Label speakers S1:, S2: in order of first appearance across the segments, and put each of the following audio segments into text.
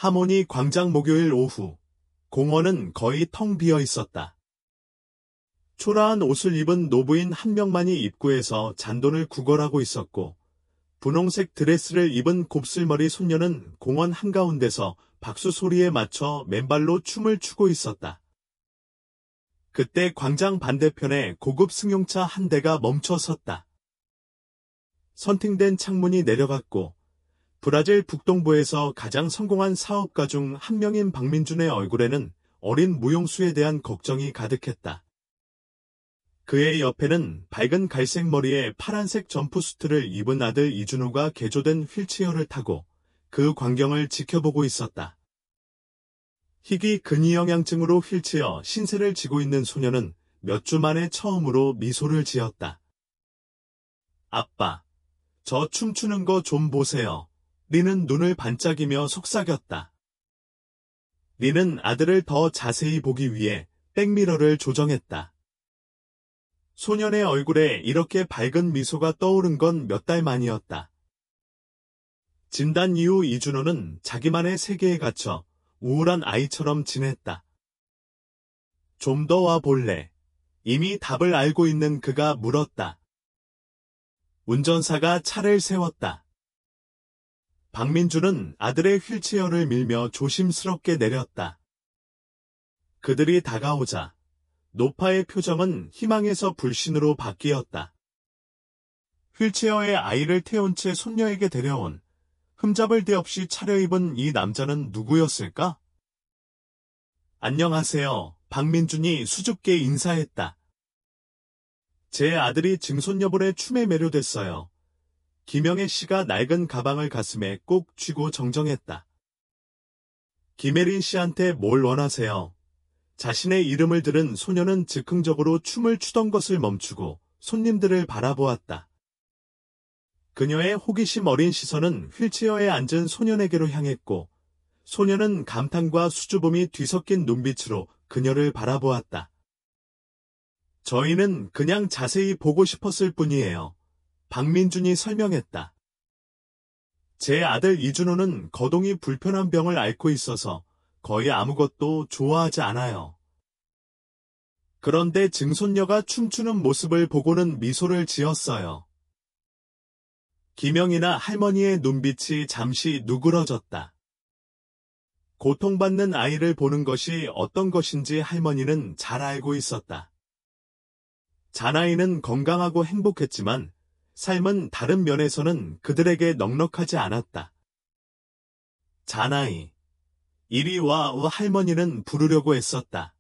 S1: 하모니 광장 목요일 오후, 공원은 거의 텅 비어 있었다. 초라한 옷을 입은 노부인 한 명만이 입구에서 잔돈을 구걸하고 있었고, 분홍색 드레스를 입은 곱슬머리 손녀는 공원 한가운데서 박수 소리에 맞춰 맨발로 춤을 추고 있었다. 그때 광장 반대편에 고급 승용차 한 대가 멈춰 섰다. 선팅된 창문이 내려갔고, 브라질 북동부에서 가장 성공한 사업가 중 한 명인 박민준의 얼굴에는 어린 무용수에 대한 걱정이 가득했다. 그의 옆에는 밝은 갈색 머리에 파란색 점프수트를 입은 아들 이준호가 개조된 휠체어를 타고 그 광경을 지켜보고 있었다. 희귀 근위영양증으로 휠체어 신세를 지고 있는 소녀는 몇 주 만에 처음으로 미소를 지었다. 아빠, 저 춤추는 거 좀 보세요. 리는 눈을 반짝이며 속삭였다. 리는 아들을 더 자세히 보기 위해 백미러를 조정했다. 소년의 얼굴에 이렇게 밝은 미소가 떠오른 건 몇 달 만이었다. 진단 이후 이준호는 자기만의 세계에 갇혀 우울한 아이처럼 지냈다. 좀 더 와 볼래? 이미 답을 알고 있는 그가 물었다. 운전사가 차를 세웠다. 박민준은 아들의 휠체어를 밀며 조심스럽게 내렸다. 그들이 다가오자 노파의 표정은 희망에서 불신으로 바뀌었다. 휠체어에 아이를 태운 채 손녀에게 데려온 흠잡을 데 없이 차려입은 이 남자는 누구였을까? 안녕하세요. 박민준이 수줍게 인사했다. 제 아들이 증손녀분의 춤에 매료됐어요. 김영애 씨가 낡은 가방을 가슴에 꼭 쥐고 정정했다. 김혜린 씨한테 뭘 원하세요? 자신의 이름을 들은 소녀는 즉흥적으로 춤을 추던 것을 멈추고 손님들을 바라보았다. 그녀의 호기심 어린 시선은 휠체어에 앉은 소년에게로 향했고, 소년은 감탄과 수줍음이 뒤섞인 눈빛으로 그녀를 바라보았다. 저희는 그냥 자세히 보고 싶었을 뿐이에요. 박민준이 설명했다. 제 아들 이준호는 거동이 불편한 병을 앓고 있어서 거의 아무것도 좋아하지 않아요. 그런데 증손녀가 춤추는 모습을 보고는 미소를 지었어요. 김영이나 할머니의 눈빛이 잠시 누그러졌다. 고통받는 아이를 보는 것이 어떤 것인지 할머니는 잘 알고 있었다. 잔아이는 건강하고 행복했지만 삶은 다른 면에서는 그들에게 넉넉하지 않았다. 잔아이, 이리 와 할머니는 부르려고 했었다.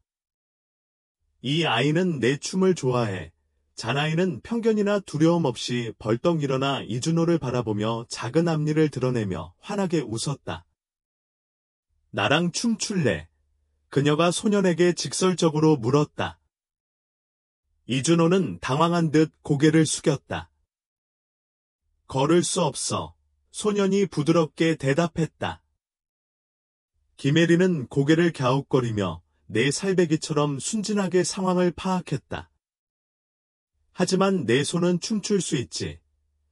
S1: 이 아이는 내 춤을 좋아해. 잔아이는 편견이나 두려움 없이 벌떡 일어나 이준호를 바라보며 작은 앞니를 드러내며 환하게 웃었다. 나랑 춤출래? 그녀가 소년에게 직설적으로 물었다. 이준호는 당황한 듯 고개를 숙였다. 걸을 수 없어. 소년이 부드럽게 대답했다. 김혜리는 고개를 갸웃거리며 내 살배기처럼 순진하게 상황을 파악했다. 하지만 내 손은 춤출 수 있지.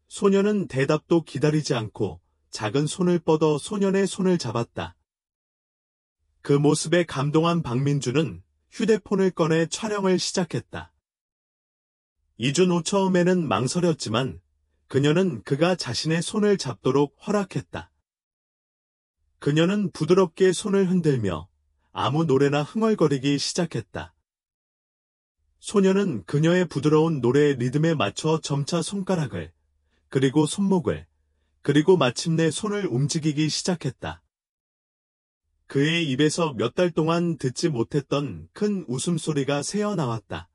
S1: 소년은 대답도 기다리지 않고 작은 손을 뻗어 소년의 손을 잡았다. 그 모습에 감동한 박민준은 휴대폰을 꺼내 촬영을 시작했다. 이준호 처음에는 망설였지만 그녀는 그가 자신의 손을 잡도록 허락했다. 그녀는 부드럽게 손을 흔들며 아무 노래나 흥얼거리기 시작했다. 소녀는 그녀의 부드러운 노래의 리듬에 맞춰 점차 손가락을, 그리고 손목을, 그리고 마침내 손을 움직이기 시작했다. 그의 입에서 몇 달 동안 듣지 못했던 큰 웃음소리가 새어나왔다.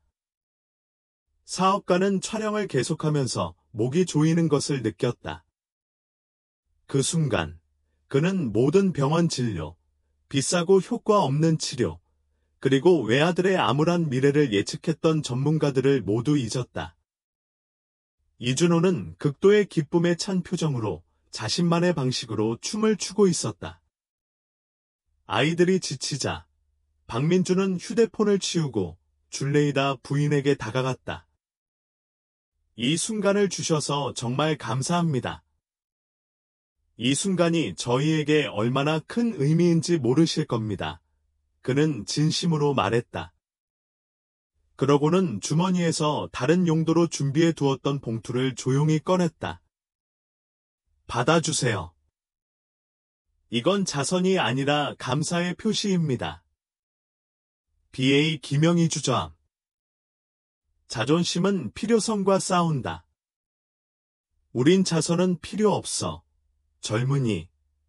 S1: 사업가는 촬영을 계속하면서 목이 조이는 것을 느꼈다. 그 순간, 그는 모든 병원 진료, 비싸고 효과 없는 치료, 그리고 외아들의 암울한 미래를 예측했던 전문가들을 모두 잊었다. 이준호는 극도의 기쁨에 찬 표정으로 자신만의 방식으로 춤을 추고 있었다. 아이들이 지치자 박민준은 휴대폰을 치우고 줄레이다 부인에게 다가갔다. 이 순간을 주셔서 정말 감사합니다. 이 순간이 저희에게 얼마나 큰 의미인지 모르실 겁니다. 그는 진심으로 말했다. 그러고는 주머니에서 다른 용도로 준비해 두었던 봉투를 조용히 꺼냈다. 받아주세요. 이건 자선이 아니라 감사의 표시입니다. BA 김영희 주저함. 자존심은 필요성과 싸운다. 우린 자선은 필요 없어. 젊은이,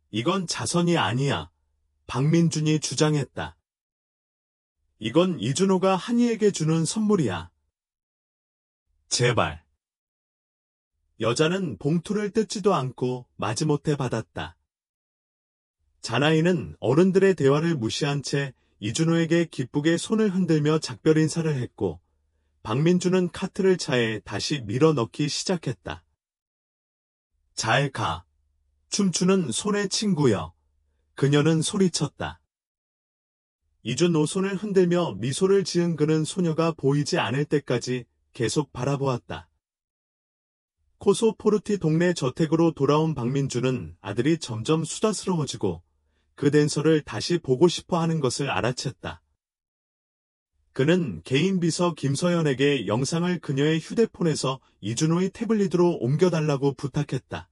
S1: 이건 자선이 아니야. 박민준이 주장했다. 이건 이준호가 한이에게 주는 선물이야. 제발. 여자는 봉투를 뜯지도 않고 마지못해 받았다. 자나이는 어른들의 대화를 무시한 채 이준호에게 기쁘게 손을 흔들며 작별 인사를 했고, 박민준은 카트를 차에 다시 밀어넣기 시작했다. 잘 가. 춤추는 손의 친구여. 그녀는 소리쳤다. 이준호 손을 흔들며 미소를 지은 그는 소녀가 보이지 않을 때까지 계속 바라보았다. 코소포르티 동네 저택으로 돌아온 박민준은 아들이 점점 수다스러워지고 그 댄서를 다시 보고 싶어 하는 것을 알아챘다. 그는 개인 비서 김서연에게 영상을 그녀의 휴대폰에서 이준호의 태블릿으로 옮겨달라고 부탁했다.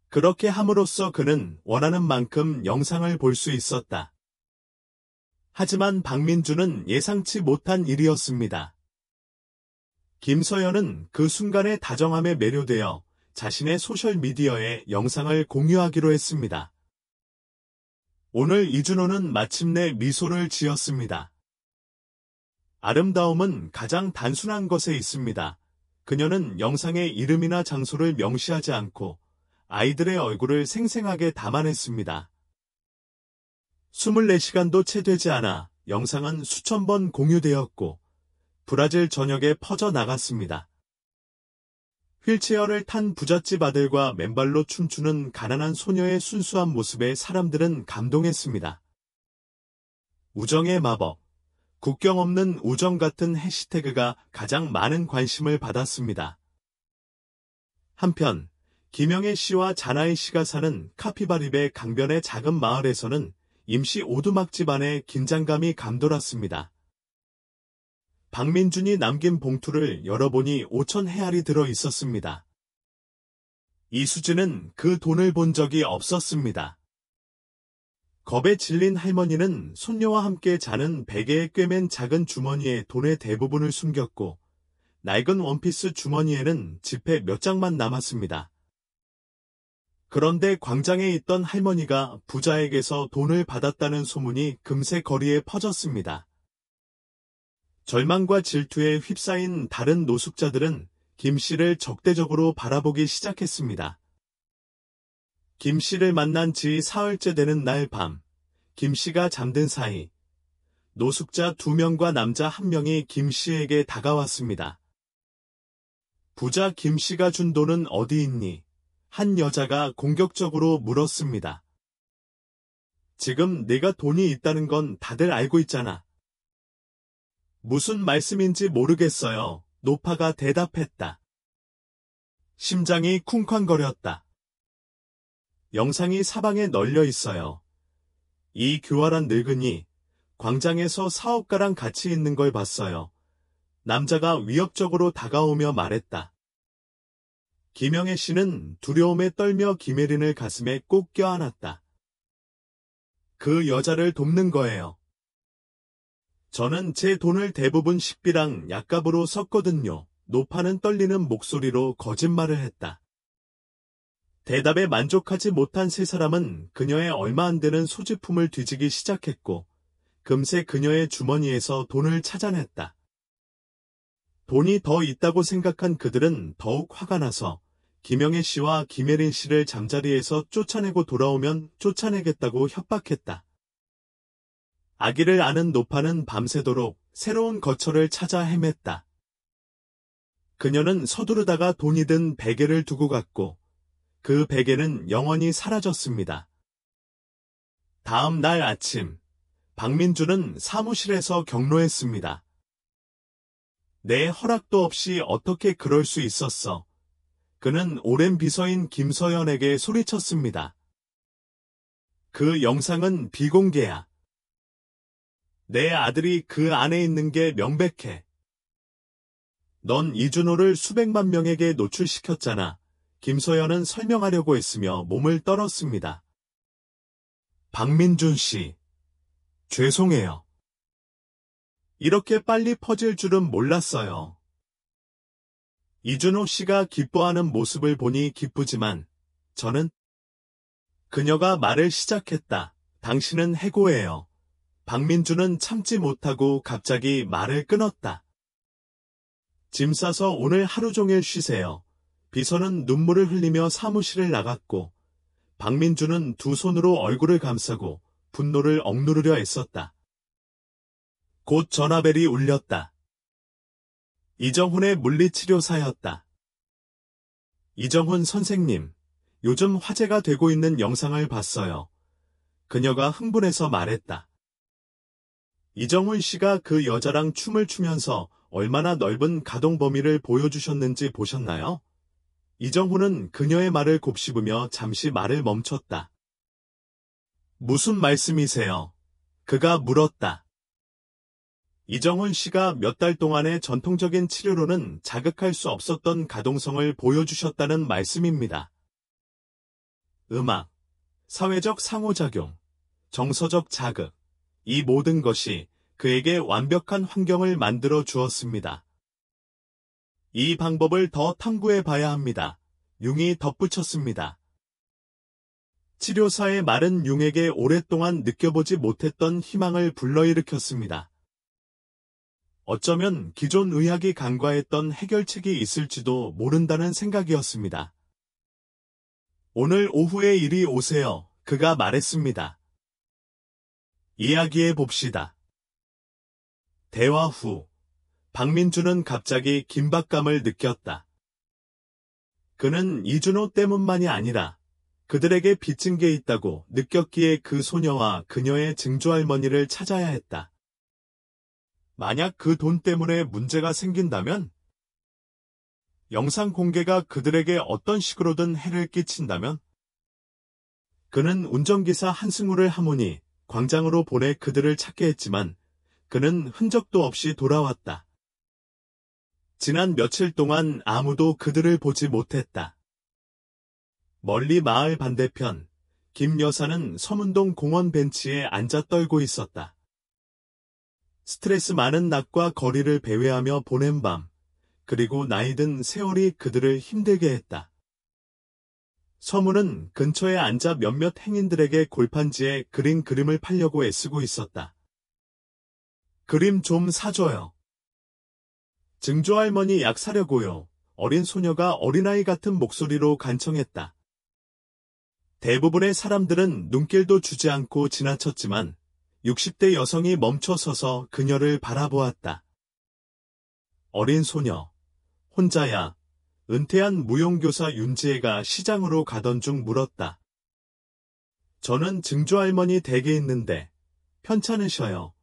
S1: 그렇게 함으로써 그는 원하는 만큼 영상을 볼 수 있었다. 하지만 박민준은 예상치 못한 일이었습니다. 김서연은 그 순간의 다정함에 매료되어 자신의 소셜미디어에 영상을 공유하기로 했습니다. 오늘 이준호는 마침내 미소를 지었습니다. 아름다움은 가장 단순한 것에 있습니다. 그녀는 영상의 이름이나 장소를 명시하지 않고 아이들의 얼굴을 생생하게 담아냈습니다. 24시간도 채 되지 않아 영상은 수천 번 공유되었고 브라질 전역에 퍼져나갔습니다. 휠체어를 탄 부잣집 아들과 맨발로 춤추는 가난한 소녀의 순수한 모습에 사람들은 감동했습니다. 우정의 마법, 국경 없는 우정 같은 해시태그가 가장 많은 관심을 받았습니다. 한편 김영애 씨와 자나이 씨가 사는 카피바립의 강변의 작은 마을에서는 임시 오두막집 안에 긴장감이 감돌았습니다. 박민준이 남긴 봉투를 열어보니 5천 헤알이 들어 있었습니다. 이수진은 그 돈을 본 적이 없었습니다. 겁에 질린 할머니는 손녀와 함께 자는 베개에 꿰맨 작은 주머니에 돈의 대부분을 숨겼고 낡은 원피스 주머니에는 지폐 몇 장만 남았습니다. 그런데 광장에 있던 할머니가 부자에게서 돈을 받았다는 소문이 금세 거리에 퍼졌습니다. 절망과 질투에 휩싸인 다른 노숙자들은 김 씨를 적대적으로 바라보기 시작했습니다. 김 씨를 만난 지 사흘째 되는 날 밤, 김 씨가 잠든 사이 노숙자 2명과 남자 1명이 김 씨에게 다가왔습니다. 부자 김 씨가 준 돈은 어디 있니? 한 여자가 공격적으로 물었습니다. 지금 내가 돈이 있다는 건 다들 알고 있잖아. 무슨 말씀인지 모르겠어요. 노파가 대답했다. 심장이 쿵쾅거렸다. 영상이 사방에 널려 있어요. 이 교활한 늙은이 광장에서 사업가랑 같이 있는 걸 봤어요. 남자가 위협적으로 다가오며 말했다. 김영애 씨는 두려움에 떨며 김혜린을 가슴에 꼭 껴안았다. 그 여자를 돕는 거예요. 저는 제 돈을 대부분 식비랑 약값으로 썼거든요. 노파는 떨리는 목소리로 거짓말을 했다. 대답에 만족하지 못한 세 사람은 그녀의 얼마 안 되는 소지품을 뒤지기 시작했고 금세 그녀의 주머니에서 돈을 찾아냈다. 돈이 더 있다고 생각한 그들은 더욱 화가 나서 김영애 씨와 김혜린 씨를 잠자리에서 쫓아내고 돌아오면 쫓아내겠다고 협박했다. 아기를 아는 노파는 밤새도록 새로운 거처를 찾아 헤맸다. 그녀는 서두르다가 돈이 든 베개를 두고 갔고 그 베개는 영원히 사라졌습니다. 다음 날 아침, 박민준은 사무실에서 경로했습니다. 내 허락도 없이 어떻게 그럴 수 있었어? 그는 오랜 비서인 김서연에게 소리쳤습니다. 그 영상은 비공개야. 내 아들이 그 안에 있는 게 명백해. 넌 이준호를 수백만 명에게 노출시켰잖아. 김서연은 설명하려고 했으며 몸을 떨었습니다. 박민준 씨, 죄송해요. 이렇게 빨리 퍼질 줄은 몰랐어요. 이준호 씨가 기뻐하는 모습을 보니 기쁘지만 저는 그녀가 말을 시작했다. 당신은 해고해요. 박민준은 참지 못하고 갑자기 말을 끊었다. 짐 싸서 오늘 하루 종일 쉬세요. 비서는 눈물을 흘리며 사무실을 나갔고 박민준은 두 손으로 얼굴을 감싸고 분노를 억누르려 애썼다. 곧 전화벨이 울렸다. 이정훈의 물리치료사였다. 이정훈 선생님, 요즘 화제가 되고 있는 영상을 봤어요. 그녀가 흥분해서 말했다. 이정훈 씨가 그 여자랑 춤을 추면서 얼마나 넓은 가동 범위를 보여주셨는지 보셨나요? 이정훈은 그녀의 말을 곱씹으며 잠시 말을 멈췄다. 무슨 말씀이세요? 그가 물었다. 이정훈 씨가 몇 달 동안의 전통적인 치료로는 자극할 수 없었던 가동성을 보여주셨다는 말씀입니다. 음악, 사회적 상호작용, 정서적 자극, 이 모든 것이 그에게 완벽한 환경을 만들어 주었습니다. 이 방법을 더 탐구해 봐야 합니다. 융이 덧붙였습니다. 치료사의 말은 융에게 오랫동안 느껴보지 못했던 희망을 불러일으켰습니다. 어쩌면 기존 의학이 간과했던 해결책이 있을지도 모른다는 생각이었습니다. 오늘 오후에 이리 오세요. 그가 말했습니다. 이야기해 봅시다. 대화 후 박민준은 갑자기 긴박감을 느꼈다. 그는 이준호 때문만이 아니라 그들에게 빚진 게 있다고 느꼈기에 그 소녀와 그녀의 증조할머니를 찾아야 했다. 만약 그 돈 때문에 문제가 생긴다면? 영상 공개가 그들에게 어떤 식으로든 해를 끼친다면? 그는 운전기사 한승우를 하모니 광장으로 보내 그들을 찾게 했지만 그는 흔적도 없이 돌아왔다. 지난 며칠 동안 아무도 그들을 보지 못했다. 멀리 마을 반대편, 김 여사는 서문동 공원 벤치에 앉아 떨고 있었다. 스트레스 많은 낮과 거리를 배회하며 보낸 밤, 그리고 나이든 세월이 그들을 힘들게 했다. 서문은 근처에 앉아 몇몇 행인들에게 골판지에 그린 그림을 팔려고 애쓰고 있었다. 그림 좀 사줘요. 증조할머니 약 사려고요. 어린 소녀가 어린아이 같은 목소리로 간청했다. 대부분의 사람들은 눈길도 주지 않고 지나쳤지만 60대 여성이 멈춰서서 그녀를 바라보았다. 어린 소녀, 혼자야. 은퇴한 무용교사 윤지혜가 시장으로 가던 중 물었다. 저는 증조할머니 댁에 있는데 편찮으셔요.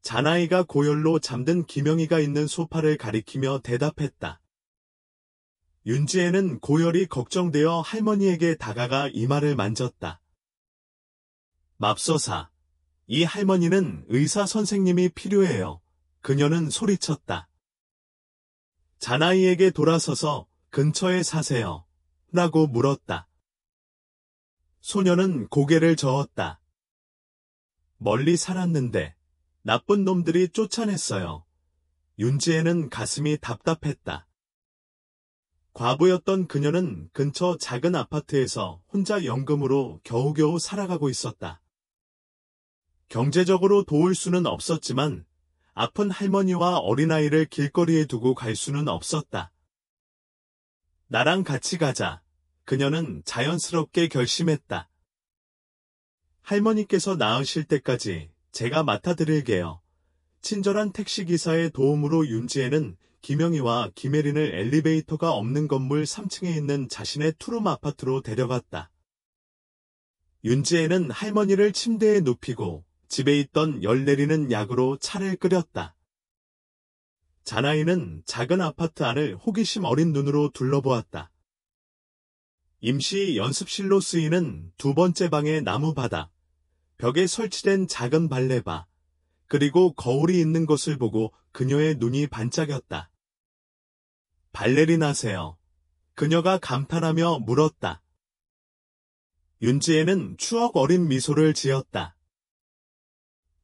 S1: 잔아이가 고열로 잠든 기명이가 있는 소파를 가리키며 대답했다. 윤지혜는 고열이 걱정되어 할머니에게 다가가 이마를 만졌다. 맙소사, 이 할머니는 의사 선생님이 필요해요. 그녀는 소리쳤다. 잔아이에게 돌아서서 근처에 사세요. 라고 물었다. 소녀는 고개를 저었다. 멀리 살았는데 나쁜 놈들이 쫓아냈어요. 윤지혜는 가슴이 답답했다. 과부였던 그녀는 근처 작은 아파트에서 혼자 연금으로 겨우겨우 살아가고 있었다. 경제적으로 도울 수는 없었지만 아픈 할머니와 어린아이를 길거리에 두고 갈 수는 없었다. 나랑 같이 가자. 그녀는 자연스럽게 결심했다. 할머니께서 나으실 때까지 제가 맡아드릴게요. 친절한 택시기사의 도움으로 윤지혜는 김영희와 김혜린을 엘리베이터가 없는 건물 3층에 있는 자신의 투룸 아파트로 데려갔다. 윤지혜는 할머니를 침대에 눕히고 집에 있던 열 내리는 약으로 차를 끓였다. 잔아이는 작은 아파트 안을 호기심 어린 눈으로 둘러보았다. 임시 연습실로 쓰이는 두 번째 방의 나무 바닥, 벽에 설치된 작은 발레바, 그리고 거울이 있는 것을 보고 그녀의 눈이 반짝였다. 발레리나세요. 그녀가 감탄하며 물었다. 윤지혜는 추억 어린 미소를 지었다.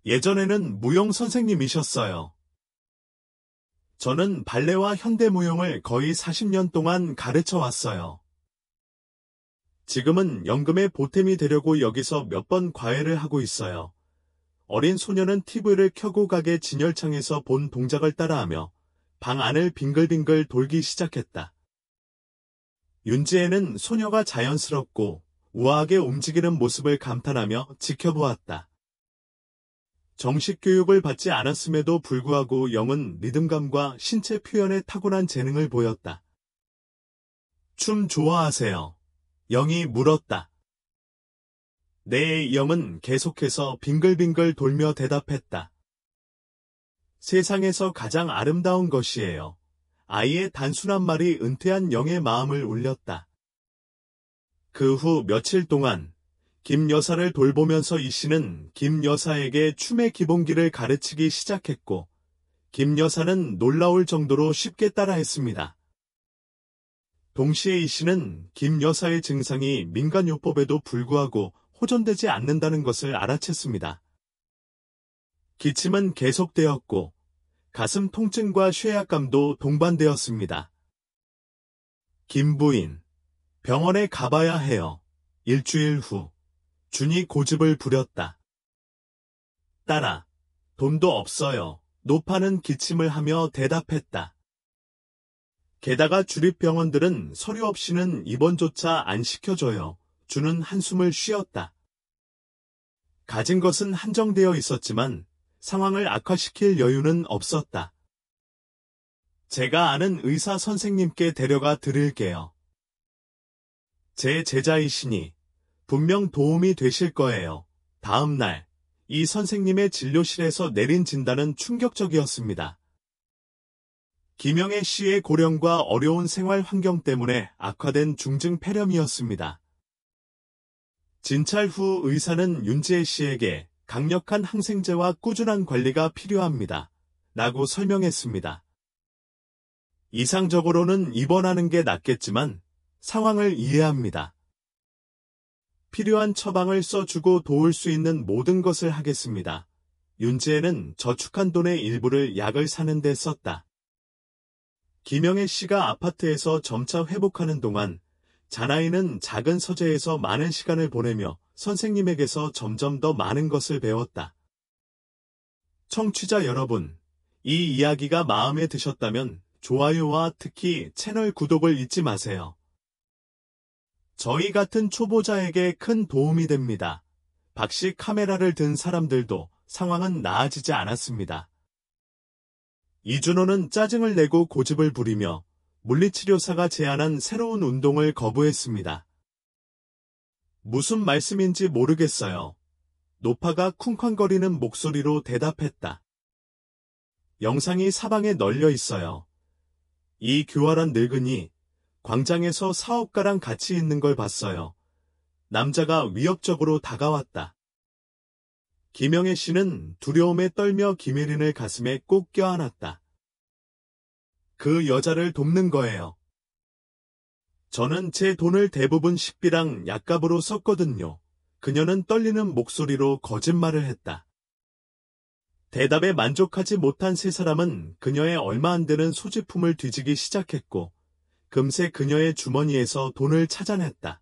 S1: 예전에는 무용 선생님이셨어요. 저는 발레와 현대무용을 거의 40년 동안 가르쳐 왔어요. 지금은 연금에 보탬이 되려고 여기서 몇 번 과외를 하고 있어요. 어린 소녀는 TV를 켜고 가게 진열창에서 본 동작을 따라하며 방 안을 빙글빙글 돌기 시작했다. 윤지혜는 소녀가 자연스럽고 우아하게 움직이는 모습을 감탄하며 지켜보았다. 정식 교육을 받지 않았음에도 불구하고 영은 리듬감과 신체 표현에 타고난 재능을 보였다. 춤 좋아하세요? 영이 물었다. 네, 영은 계속해서 빙글빙글 돌며 대답했다. 세상에서 가장 아름다운 것이에요. 아이의 단순한 말이 은퇴한 영의 마음을 울렸다. 그 후 며칠 동안 김 여사를 돌보면서 이 씨는 김 여사에게 춤의 기본기를 가르치기 시작했고, 김 여사는 놀라울 정도로 쉽게 따라했습니다. 동시에 이 씨는 김 여사의 증상이 민간요법에도 불구하고 호전되지 않는다는 것을 알아챘습니다. 기침은 계속되었고, 가슴 통증과 쇠약감도 동반되었습니다. 김 부인, 병원에 가봐야 해요. 일주일 후, 준이 고집을 부렸다. 딸아, 돈도 없어요. 노파는 기침을 하며 대답했다. 게다가 주립병원들은 서류 없이는 입원조차 안 시켜줘요. 준은 한숨을 쉬었다. 가진 것은 한정되어 있었지만 상황을 악화시킬 여유는 없었다. 제가 아는 의사 선생님께 데려가 드릴게요. 제 제자이시니 분명 도움이 되실 거예요. 다음 날, 이 선생님의 진료실에서 내린 진단은 충격적이었습니다. 김영애 씨의 고령과 어려운 생활 환경 때문에 악화된 중증 폐렴이었습니다. 진찰 후 의사는 윤지혜 씨에게 강력한 항생제와 꾸준한 관리가 필요합니다. 라고 설명했습니다. 이상적으로는 입원하는 게 낫겠지만 상황을 이해합니다. 필요한 처방을 써주고 도울 수 있는 모든 것을 하겠습니다. 윤지혜는 저축한 돈의 일부를 약을 사는 데 썼다. 김영애 씨가 아파트에서 점차 회복하는 동안 자나이는 작은 서재에서 많은 시간을 보내며 선생님에게서 점점 더 많은 것을 배웠다. 청취자 여러분, 이 이야기가 마음에 드셨다면 좋아요와 특히 채널 구독을 잊지 마세요. 저희 같은 초보자에게 큰 도움이 됩니다. 박씨 카메라를 든 사람들도 상황은 나아지지 않았습니다. 이준호는 짜증을 내고 고집을 부리며 물리치료사가 제안한 새로운 운동을 거부했습니다. 무슨 말씀인지 모르겠어요. 노파가 쿵쾅거리는 목소리로 대답했다. 영상이 사방에 널려 있어요. 이 교활한 늙은이 광장에서 사업가랑 같이 있는 걸 봤어요. 남자가 위협적으로 다가왔다. 김영애 씨는 두려움에 떨며 김혜린을 가슴에 꼭 껴안았다. 그 여자를 돕는 거예요. 저는 제 돈을 대부분 식비랑 약값으로 썼거든요. 그녀는 떨리는 목소리로 거짓말을 했다. 대답에 만족하지 못한 세 사람은 그녀의 얼마 안 되는 소지품을 뒤지기 시작했고, 금세 그녀의 주머니에서 돈을 찾아냈다.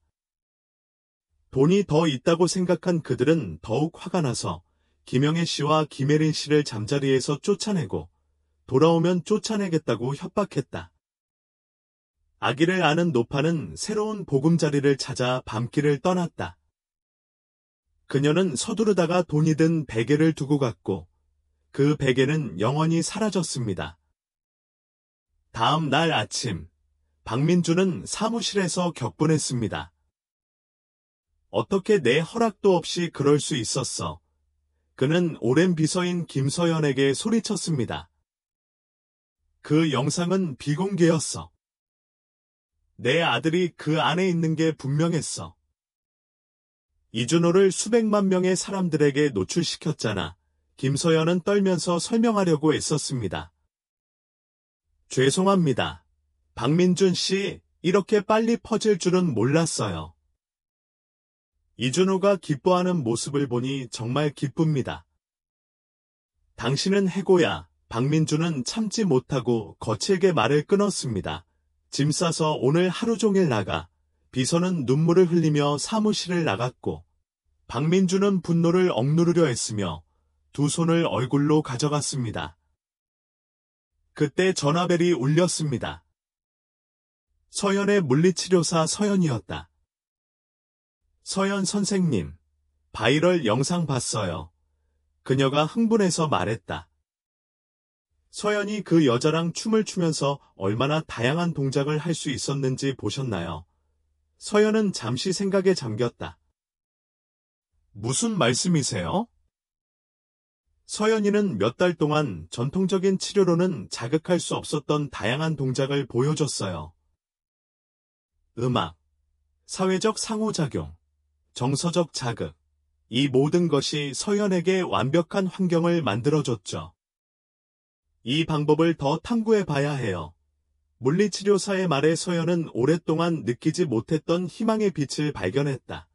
S1: 돈이 더 있다고 생각한 그들은 더욱 화가 나서 김영애 씨와 김혜린 씨를 잠자리에서 쫓아내고 돌아오면 쫓아내겠다고 협박했다. 아기를 아는 노파는 새로운 보금자리를 찾아 밤길을 떠났다. 그녀는 서두르다가 돈이 든 베개를 두고 갔고 그 베개는 영원히 사라졌습니다. 다음 날 아침, 박민주는 사무실에서 격분했습니다. 어떻게 내 허락도 없이 그럴 수 있었어? 그는 오랜 비서인 김서연에게 소리쳤습니다. 그 영상은 비공개였어. 내 아들이 그 안에 있는 게 분명했어. 이준호를 수백만 명의 사람들에게 노출시켰잖아. 김서연은 떨면서 설명하려고 애썼습니다. 죄송합니다. 박민준 씨, 이렇게 빨리 퍼질 줄은 몰랐어요. 이준호가 기뻐하는 모습을 보니 정말 기쁩니다. 당신은 해고야. 박민준은 참지 못하고 거칠게 말을 끊었습니다. 짐 싸서 오늘 하루 종일 나가. 비서는 눈물을 흘리며 사무실을 나갔고, 박민준은 분노를 억누르려 했으며 두 손을 얼굴로 가져갔습니다. 그때 전화벨이 울렸습니다. 서연의 물리치료사 서연이었다. 서연 선생님, 바이럴 영상 봤어요. 그녀가 흥분해서 말했다. 서연이 그 여자랑 춤을 추면서 얼마나 다양한 동작을 할 수 있었는지 보셨나요? 서연은 잠시 생각에 잠겼다. 무슨 말씀이세요? 서연이는 몇 달 동안 전통적인 치료로는 자극할 수 없었던 다양한 동작을 보여줬어요. 음악, 사회적 상호작용, 정서적 자극, 이 모든 것이 서연에게 완벽한 환경을 만들어줬죠. 이 방법을 더 탐구해 봐야 해요. 물리치료사의 말에 서연은 오랫동안 느끼지 못했던 희망의 빛을 발견했다.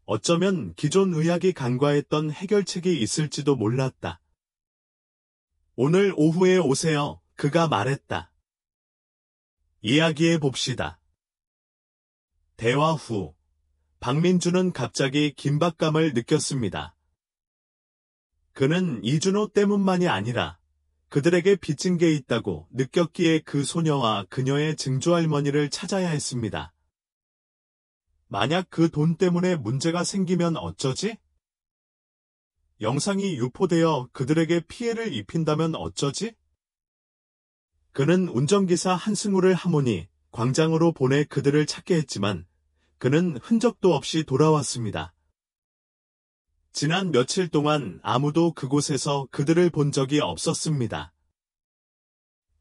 S1: 어쩌면 기존 의학이 간과했던 해결책이 있을지도 몰랐다. 오늘 오후에 오세요. 그가 말했다. 이야기해 봅시다. 대화 후, 박민준은 갑자기 긴박감을 느꼈습니다. 그는 이준호 때문만이 아니라 그들에게 빚진 게 있다고 느꼈기에 그 소녀와 그녀의 증조할머니를 찾아야 했습니다. 만약 그 돈 때문에 문제가 생기면 어쩌지? 영상이 유포되어 그들에게 피해를 입힌다면 어쩌지? 그는 운전기사 한승우를 하모니 광장으로 보내 그들을 찾게 했지만 그는 흔적도 없이 돌아왔습니다. 지난 며칠 동안 아무도 그곳에서 그들을 본 적이 없었습니다.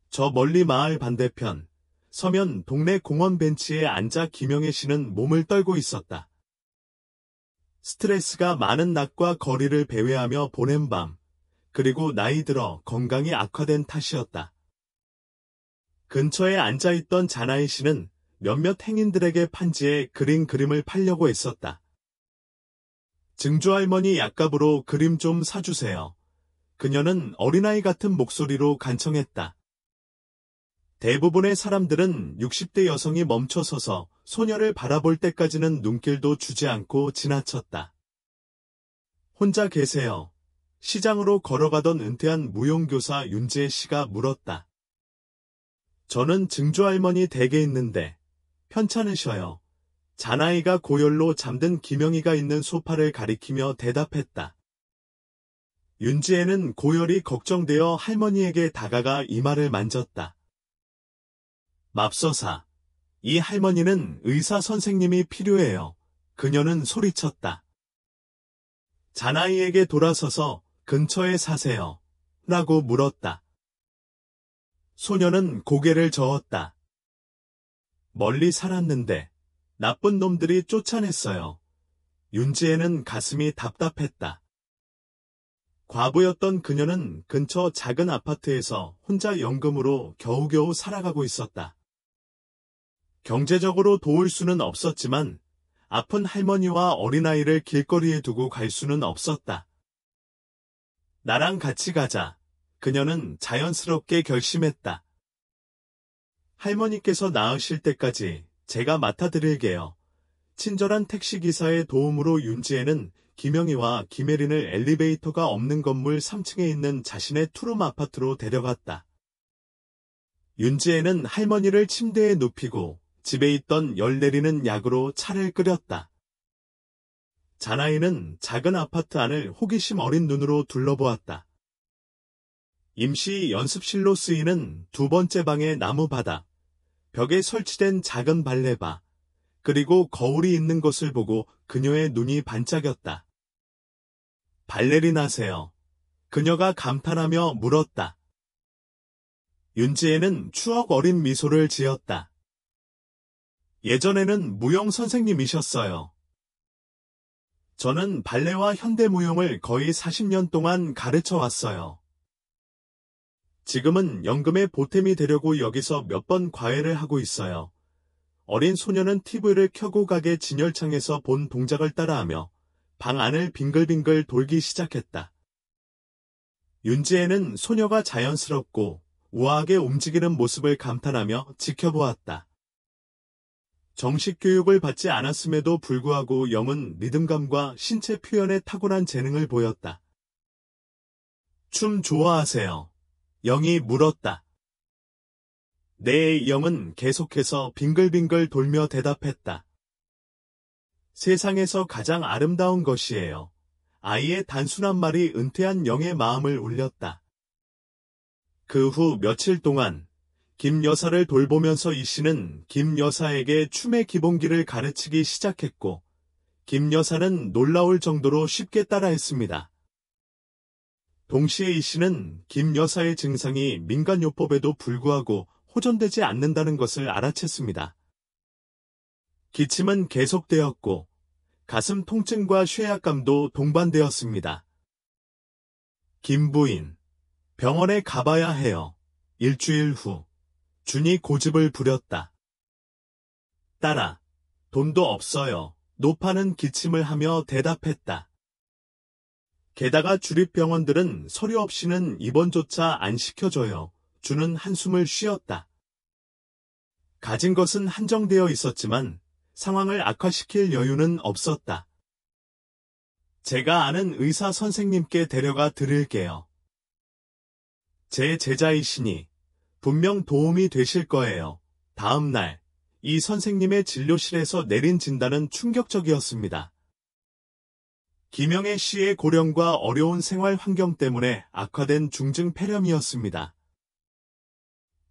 S1: 저 멀리 마을 반대편, 서면 동네 공원 벤치에 앉아 김영애 씨는 몸을 떨고 있었다. 스트레스가 많은 낮과 거리를 배회하며 보낸 밤, 그리고 나이 들어 건강이 악화된 탓이었다. 근처에 앉아있던 자나이 씨는 몇몇 행인들에게 판지에 그린 그림을 팔려고 했었다. 증조할머니 약값으로 그림 좀 사주세요. 그녀는 어린아이 같은 목소리로 간청했다. 대부분의 사람들은 60대 여성이 멈춰서서 소녀를 바라볼 때까지는 눈길도 주지 않고 지나쳤다. 혼자 계세요. 시장으로 걸어가던 은퇴한 무용교사 윤지혜 씨가 물었다. 저는 증조할머니 댁에 있는데 편찮으셔요. 자나이가 고열로 잠든 김영희가 있는 소파를 가리키며 대답했다. 윤지혜는 고열이 걱정되어 할머니에게 다가가 이마를 만졌다. 맙소사, 이 할머니는 의사 선생님이 필요해요. 그녀는 소리쳤다. 자나이에게 돌아서서 근처에 사세요. 라고 물었다. 소녀는 고개를 저었다. 멀리 살았는데 나쁜 놈들이 쫓아냈어요. 윤지혜는 가슴이 답답했다. 과부였던 그녀는 근처 작은 아파트에서 혼자 연금으로 겨우겨우 살아가고 있었다. 경제적으로 도울 수는 없었지만 아픈 할머니와 어린아이를 길거리에 두고 갈 수는 없었다. 나랑 같이 가자. 그녀는 자연스럽게 결심했다. 할머니께서 나으실 때까지 제가 맡아드릴게요. 친절한 택시기사의 도움으로 윤지혜는 김영희와 김혜린을 엘리베이터가 없는 건물 3층에 있는 자신의 투룸 아파트로 데려갔다. 윤지혜는 할머니를 침대에 눕히고 집에 있던 열 내리는 약으로 차를 끓였다. 자나이는 작은 아파트 안을 호기심 어린 눈으로 둘러보았다. 임시 연습실로 쓰이는 두 번째 방의 나무 바닥, 벽에 설치된 작은 발레바, 그리고 거울이 있는 것을 보고 그녀의 눈이 반짝였다. 발레리나세요. 그녀가 감탄하며 물었다. 윤지혜는 추억 어린 미소를 지었다. 예전에는 무용 선생님이셨어요. 저는 발레와 현대무용을 거의 40년 동안 가르쳐 왔어요. 지금은 연금에 보탬이 되려고 여기서 몇 번 과외를 하고 있어요. 어린 소녀는 TV를 켜고 가게 진열창에서 본 동작을 따라하며 방 안을 빙글빙글 돌기 시작했다. 윤지혜는 소녀가 자연스럽고 우아하게 움직이는 모습을 감탄하며 지켜보았다. 정식 교육을 받지 않았음에도 불구하고 영은 리듬감과 신체 표현에 타고난 재능을 보였다. 춤 좋아하세요? 영이 물었다. 네, 영은 계속해서 빙글빙글 돌며 대답했다. 세상에서 가장 아름다운 것이에요. 아이의 단순한 말이 은퇴한 영의 마음을 울렸다. 그 후 며칠 동안 김 여사를 돌보면서 이 씨는 김 여사에게 춤의 기본기를 가르치기 시작했고, 김 여사는 놀라울 정도로 쉽게 따라했습니다. 동시에 이 씨는 김 여사의 증상이 민간요법에도 불구하고 호전되지 않는다는 것을 알아챘습니다. 기침은 계속되었고, 가슴 통증과 쇠약감도 동반되었습니다. 김 부인, 병원에 가봐야 해요. 일주일 후, 준이 고집을 부렸다. 딸아, 돈도 없어요. 노파는 기침을 하며 대답했다. 게다가 주립병원들은 서류 없이는 입원조차 안 시켜줘요. 준은 한숨을 쉬었다. 가진 것은 한정되어 있었지만 상황을 악화시킬 여유는 없었다. 제가 아는 의사 선생님께 데려가 드릴게요. 제 제자이시니 분명 도움이 되실 거예요. 다음 날, 이 선생님의 진료실에서 내린 진단은 충격적이었습니다. 김영애 씨의 고령과 어려운 생활 환경 때문에 악화된 중증 폐렴이었습니다.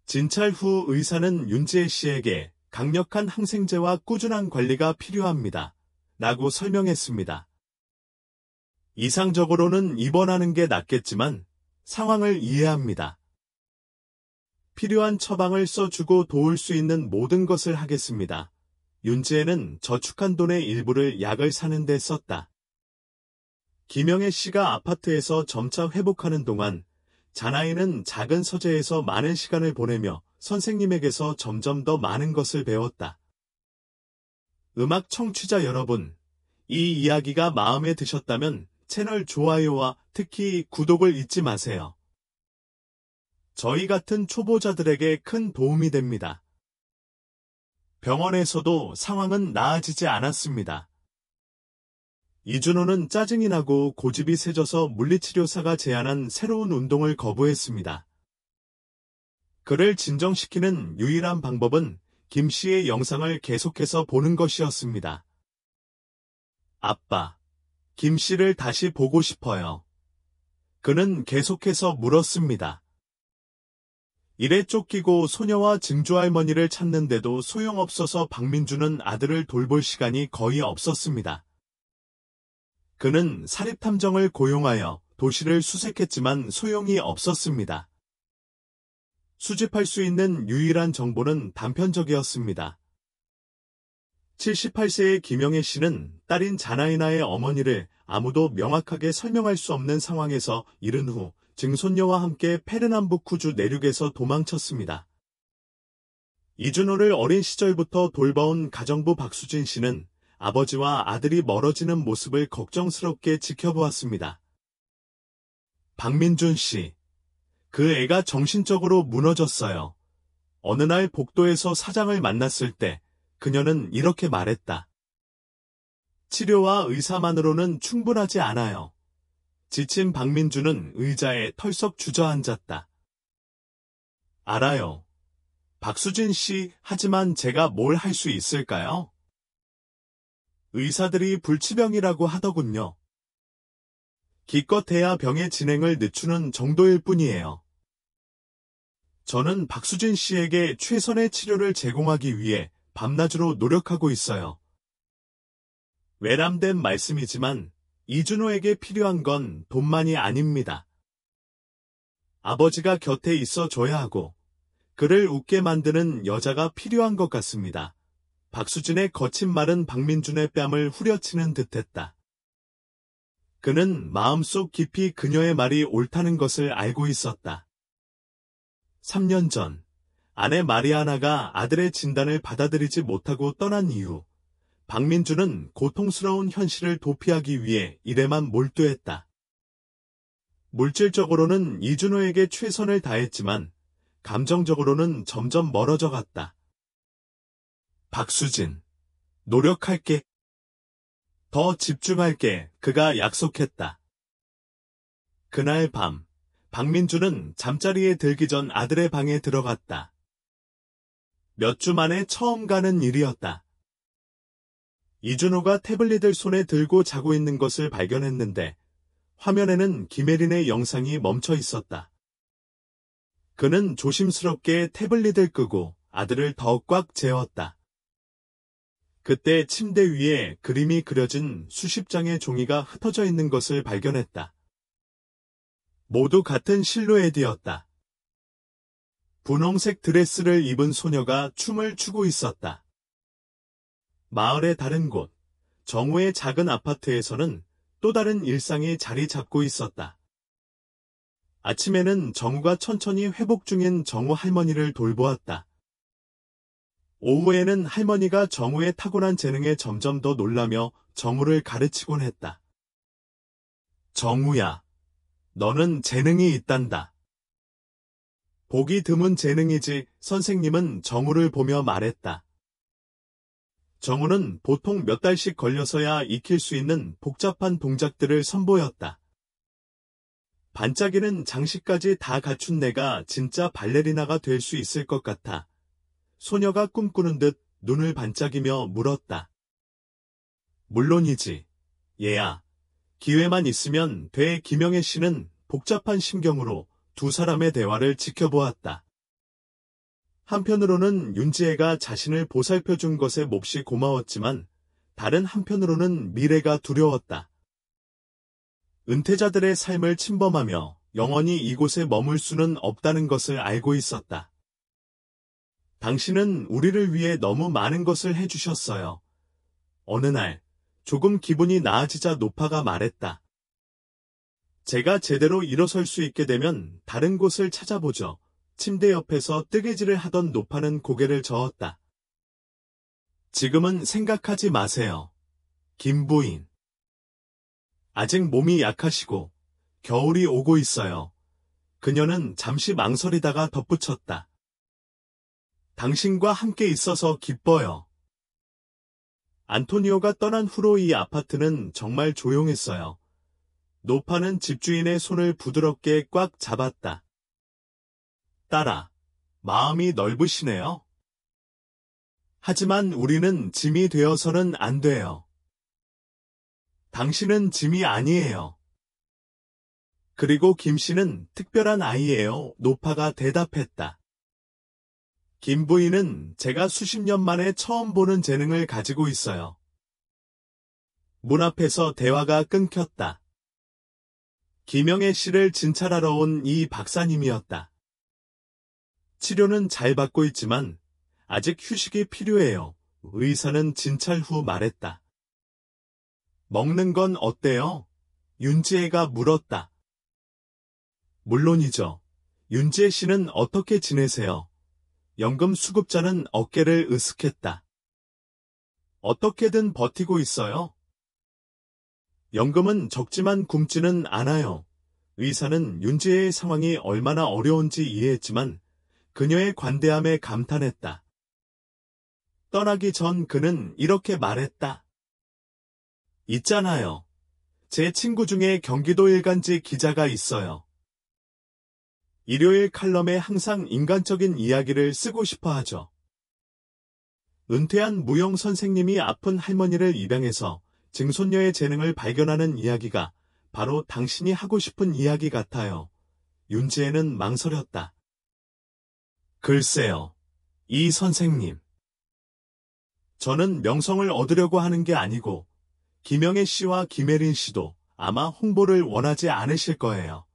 S1: 진찰 후 의사는 윤지혜 씨에게 강력한 항생제와 꾸준한 관리가 필요합니다. 라고 설명했습니다. 이상적으로는 입원하는 게 낫겠지만 상황을 이해합니다. 필요한 처방을 써주고 도울 수 있는 모든 것을 하겠습니다. 윤지혜는 저축한 돈의 일부를 약을 사는 데 썼다. 김영애 씨가 아파트에서 점차 회복하는 동안 자나이는 작은 서재에서 많은 시간을 보내며 선생님에게서 점점 더 많은 것을 배웠다. 음악 청취자 여러분, 이 이야기가 마음에 드셨다면 채널 좋아요와 특히 구독을 잊지 마세요. 저희 같은 초보자들에게 큰 도움이 됩니다. 병원에서도 상황은 나아지지 않았습니다. 이준호는 짜증이 나고 고집이 세져서 물리치료사가 제안한 새로운 운동을 거부했습니다. 그를 진정시키는 유일한 방법은 김 씨의 영상을 계속해서 보는 것이었습니다. 아빠, 김 씨를 다시 보고 싶어요. 그는 계속해서 물었습니다. 일에 쫓기고 소녀와 증조할머니를 찾는데도 소용없어서 박민주는 아들을 돌볼 시간이 거의 없었습니다. 그는 사립탐정을 고용하여 도시를 수색했지만 소용이 없었습니다. 수집할 수 있는 유일한 정보는 단편적이었습니다. 78세의 김영애 씨는 딸인 자나이나의 어머니를 아무도 명확하게 설명할 수 없는 상황에서 잃은 후 증손녀와 함께 페르남부쿠주 내륙에서 도망쳤습니다. 이준호를 어린 시절부터 돌봐온 가정부 박수진 씨는 아버지와 아들이 멀어지는 모습을 걱정스럽게 지켜보았습니다. 박민준 씨, 그 애가 정신적으로 무너졌어요. 어느 날 복도에서 사장을 만났을 때 그녀는 이렇게 말했다. 치료와 의사만으로는 충분하지 않아요. 지친 박민주는 의자에 털썩 주저앉았다. 알아요. 박수진 씨, 하지만 제가 뭘 할 수 있을까요? 의사들이 불치병이라고 하더군요. 기껏해야 병의 진행을 늦추는 정도일 뿐이에요. 저는 박수진 씨에게 최선의 치료를 제공하기 위해 밤낮으로 노력하고 있어요. 외람된 말씀이지만 이준호에게 필요한 건 돈만이 아닙니다. 아버지가 곁에 있어 줘야 하고 그를 웃게 만드는 여자가 필요한 것 같습니다. 박수진의 거친 말은 박민준의 뺨을 후려치는 듯했다. 그는 마음속 깊이 그녀의 말이 옳다는 것을 알고 있었다. 3년 전, 아내 마리아나가 아들의 진단을 받아들이지 못하고 떠난 이후, 박민준은 고통스러운 현실을 도피하기 위해 일에만 몰두했다. 물질적으로는 이준호에게 최선을 다했지만, 감정적으로는 점점 멀어져 갔다. 박수진, 노력할게. 더 집중할게. 그가 약속했다. 그날 밤, 박민준은 잠자리에 들기 전 아들의 방에 들어갔다. 몇 주 만에 처음 가는 일이었다. 이준호가 태블릿을 손에 들고 자고 있는 것을 발견했는데 화면에는 김혜린의 영상이 멈춰 있었다. 그는 조심스럽게 태블릿을 끄고 아들을 더 꽉 재웠다. 그때 침대 위에 그림이 그려진 수십 장의 종이가 흩어져 있는 것을 발견했다. 모두 같은 실루엣이었다. 분홍색 드레스를 입은 소녀가 춤을 추고 있었다. 마을의 다른 곳, 정우의 작은 아파트에서는 또 다른 일상이 자리 잡고 있었다. 아침에는 정우가 천천히 회복 중인 정우 할머니를 돌보았다. 오후에는 할머니가 정우의 타고난 재능에 점점 더 놀라며 정우를 가르치곤 했다. 정우야, 너는 재능이 있단다. 보기 드문 재능이지, 선생님은 정우를 보며 말했다. 정우는 보통 몇 달씩 걸려서야 익힐 수 있는 복잡한 동작들을 선보였다. 반짝이는 장식까지 다 갖춘 내가 진짜 발레리나가 될 수 있을 것 같아. 소녀가 꿈꾸는 듯 눈을 반짝이며 물었다. 물론이지, 얘야. 기회만 있으면 돼. 김영애 씨는 복잡한 심경으로 두 사람의 대화를 지켜보았다. 한편으로는 윤지혜가 자신을 보살펴준 것에 몹시 고마웠지만 다른 한편으로는 미래가 두려웠다. 은퇴자들의 삶을 침범하며 영원히 이곳에 머물 수는 없다는 것을 알고 있었다. 당신은 우리를 위해 너무 많은 것을 해주셨어요. 어느 날 조금 기분이 나아지자 노파가 말했다. 제가 제대로 일어설 수 있게 되면 다른 곳을 찾아보죠. 침대 옆에서 뜨개질을 하던 노파는 고개를 저었다. 지금은 생각하지 마세요. 김부인. 아직 몸이 약하시고 겨울이 오고 있어요. 그녀는 잠시 망설이다가 덧붙였다. 당신과 함께 있어서 기뻐요. 안토니오가 떠난 후로 이 아파트는 정말 조용했어요. 노파는 집주인의 손을 부드럽게 꽉 잡았다. 딸아, 마음이 넓으시네요. 하지만 우리는 짐이 되어서는 안 돼요. 당신은 짐이 아니에요. 그리고 김 씨는 특별한 아이예요. 노파가 대답했다. 김 부인은 제가 수십 년 만에 처음 보는 재능을 가지고 있어요. 문 앞에서 대화가 끊겼다. 김영애 씨를 진찰하러 온 이 박사님이었다. 치료는 잘 받고 있지만 아직 휴식이 필요해요. 의사는 진찰 후 말했다. 먹는 건 어때요? 윤지혜가 물었다. 물론이죠. 윤지혜 씨는 어떻게 지내세요? 연금 수급자는 어깨를 으쓱했다. 어떻게든 버티고 있어요. 연금은 적지만 굶지는 않아요. 의사는 윤지혜의 상황이 얼마나 어려운지 이해했지만 그녀의 관대함에 감탄했다. 떠나기 전 그는 이렇게 말했다. 있잖아요. 제 친구 중에 경기도 일간지 기자가 있어요. 일요일 칼럼에 항상 인간적인 이야기를 쓰고 싶어 하죠. 은퇴한 무용 선생님이 아픈 할머니를 입양해서 증손녀의 재능을 발견하는 이야기가 바로 당신이 하고 싶은 이야기 같아요. 윤지혜는 망설였다. 글쎄요, 이 선생님. 저는 명성을 얻으려고 하는 게 아니고 김영애 씨와 김혜린 씨도 아마 홍보를 원하지 않으실 거예요.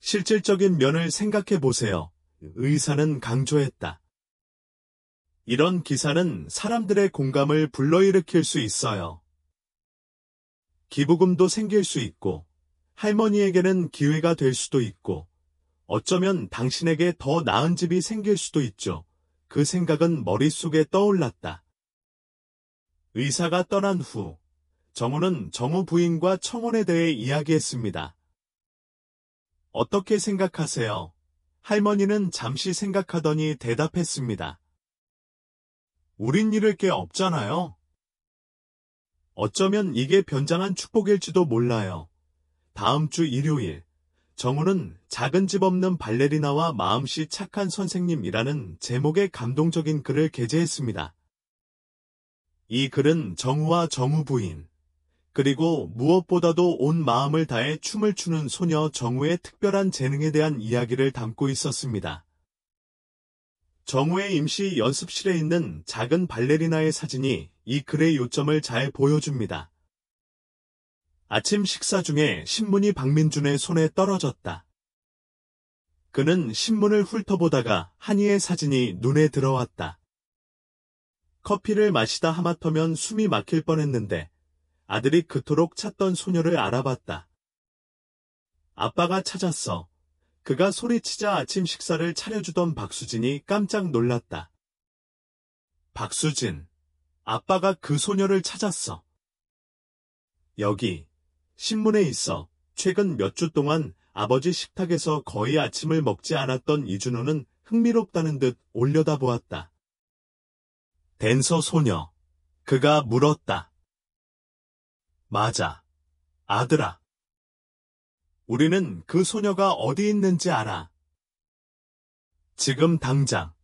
S1: 실질적인 면을 생각해 보세요. 의사는 강조했다. 이런 기사는 사람들의 공감을 불러일으킬 수 있어요. 기부금도 생길 수 있고, 할머니에게는 기회가 될 수도 있고, 어쩌면 당신에게 더 나은 집이 생길 수도 있죠. 그 생각은 머릿속에 떠올랐다. 의사가 떠난 후, 정우는 정우 부인과 청혼에 대해 이야기했습니다. 어떻게 생각하세요? 할머니는 잠시 생각하더니 대답했습니다. 우린 잃을 게 없잖아요. 어쩌면 이게 변장한 축복일지도 몰라요. 다음 주 일요일, 정우는 작은 집 없는 발레리나와 마음씨 착한 선생님이라는 제목의 감동적인 글을 게재했습니다. 이 글은 정우와 정우 부인, 그리고 무엇보다도 온 마음을 다해 춤을 추는 소녀 정우의 특별한 재능에 대한 이야기를 담고 있었습니다. 정우의 임시 연습실에 있는 작은 발레리나의 사진이 이 글의 요점을 잘 보여줍니다. 아침 식사 중에 신문이 박민준의 손에 떨어졌다. 그는 신문을 훑어보다가 한이의 사진이 눈에 들어왔다. 커피를 마시다 하마터면 숨이 막힐 뻔했는데 아들이 그토록 찾던 소녀를 알아봤다. 아빠가 찾았어. 그가 소리치자 아침 식사를 차려주던 박수진이 깜짝 놀랐다. 박수진, 아빠가 그 소녀를 찾았어. 여기, 신문에 있어. 최근 몇 주 동안 아버지 식탁에서 거의 아침을 먹지 않았던 이준호는 흥미롭다는 듯 올려다보았다. 댄서 소녀. 그가 물었다. 맞아. 아들아. 우리는 그 소녀가 어디 있는지 알아. 지금 당장.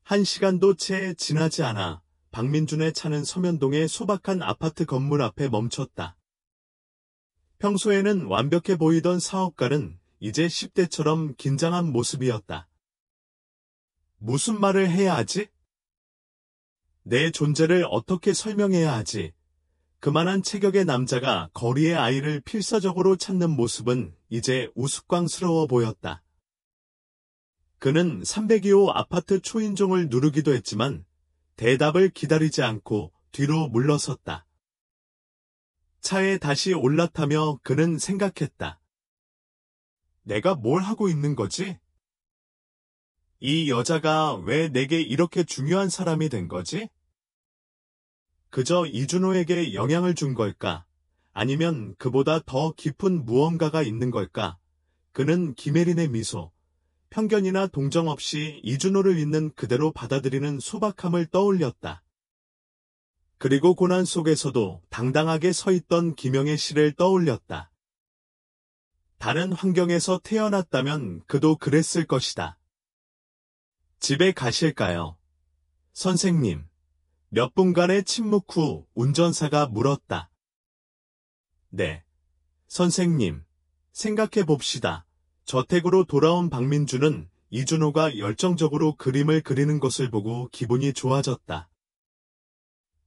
S1: 1시간도 채 지나지 않아 박민준의 차는 서면동의 소박한 아파트 건물 앞에 멈췄다. 평소에는 완벽해 보이던 사업가는 이제 10대처럼 긴장한 모습이었다. 무슨 말을 해야 하지? 내 존재를 어떻게 설명해야 하지? 그만한 체격의 남자가 거리의 아이를 필사적으로 찾는 모습은 이제 우스꽝스러워 보였다. 그는 302호 아파트 초인종을 누르기도 했지만 대답을 기다리지 않고 뒤로 물러섰다. 차에 다시 올라타며 그는 생각했다. 내가 뭘 하고 있는 거지? 이 여자가 왜 내게 이렇게 중요한 사람이 된 거지? 그저 이준호에게 영향을 준 걸까? 아니면 그보다 더 깊은 무언가가 있는 걸까? 그는 김혜린의 미소, 편견이나 동정 없이 이준호를 있는 그대로 받아들이는 소박함을 떠올렸다. 그리고 고난 속에서도 당당하게 서 있던 김영애 씨를 떠올렸다. 다른 환경에서 태어났다면 그도 그랬을 것이다. 집에 가실까요? 선생님. 몇 분간의 침묵 후 운전사가 물었다. 네. 선생님. 생각해 봅시다. 저택으로 돌아온 박민주는 이준호가 열정적으로 그림을 그리는 것을 보고 기분이 좋아졌다.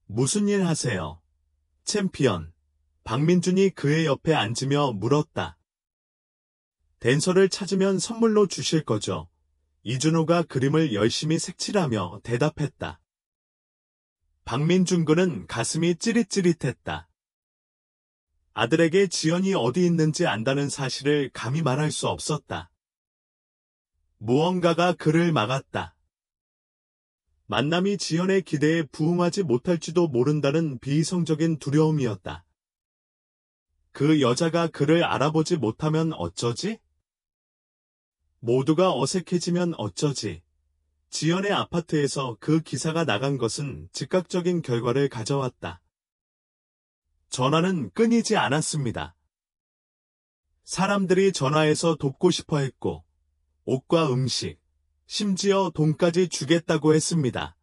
S1: 무슨 일 하세요? 챔피언. 박민준이 그의 옆에 앉으며 물었다. 댄서를 찾으면 선물로 주실 거죠? 이준호가 그림을 열심히 색칠하며 대답했다. 박민준 군은 가슴이 찌릿찌릿했다. 아들에게 지연이 어디 있는지 안다는 사실을 감히 말할 수 없었다. 무언가가 그를 막았다. 만남이 지연의 기대에 부응하지 못할지도 모른다는 비이성적인 두려움이었다. 그 여자가 그를 알아보지 못하면 어쩌지? 모두가 어색해지면 어쩌지? 지연의 아파트에서 그 기사가 나간 것은 즉각적인 결과를 가져왔다. 전화는 끊이지 않았습니다. 사람들이 전화해서 돕고 싶어 했고, 옷과 음식, 심지어 돈까지 주겠다고 했습니다.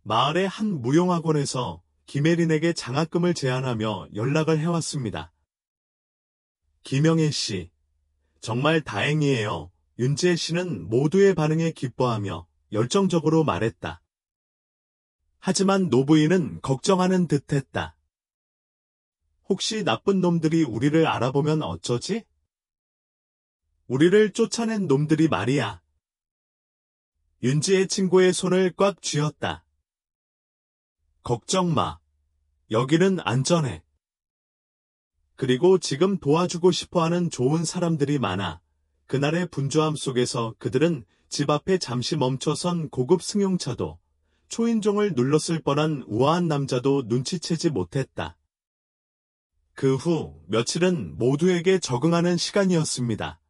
S1: 마을의 한 무용학원에서 김혜린에게 장학금을 제안하며 연락을 해왔습니다. 김영애 씨, 정말 다행이에요. 윤지혜 씨는 모두의 반응에 기뻐하며 열정적으로 말했다. 하지만 노부인은 걱정하는 듯했다. 혹시 나쁜 놈들이 우리를 알아보면 어쩌지? 우리를 쫓아낸 놈들이 말이야. 윤지의 친구의 손을 꽉 쥐었다. 걱정 마. 여기는 안전해. 그리고 지금 도와주고 싶어하는 좋은 사람들이 많아. 그날의 분주함 속에서 그들은 집 앞에 잠시 멈춰선 고급 승용차도, 초인종을 눌렀을 뻔한 우아한 남자도 눈치채지 못했다. 그 후 며칠은 모두에게 적응하는 시간이었습니다.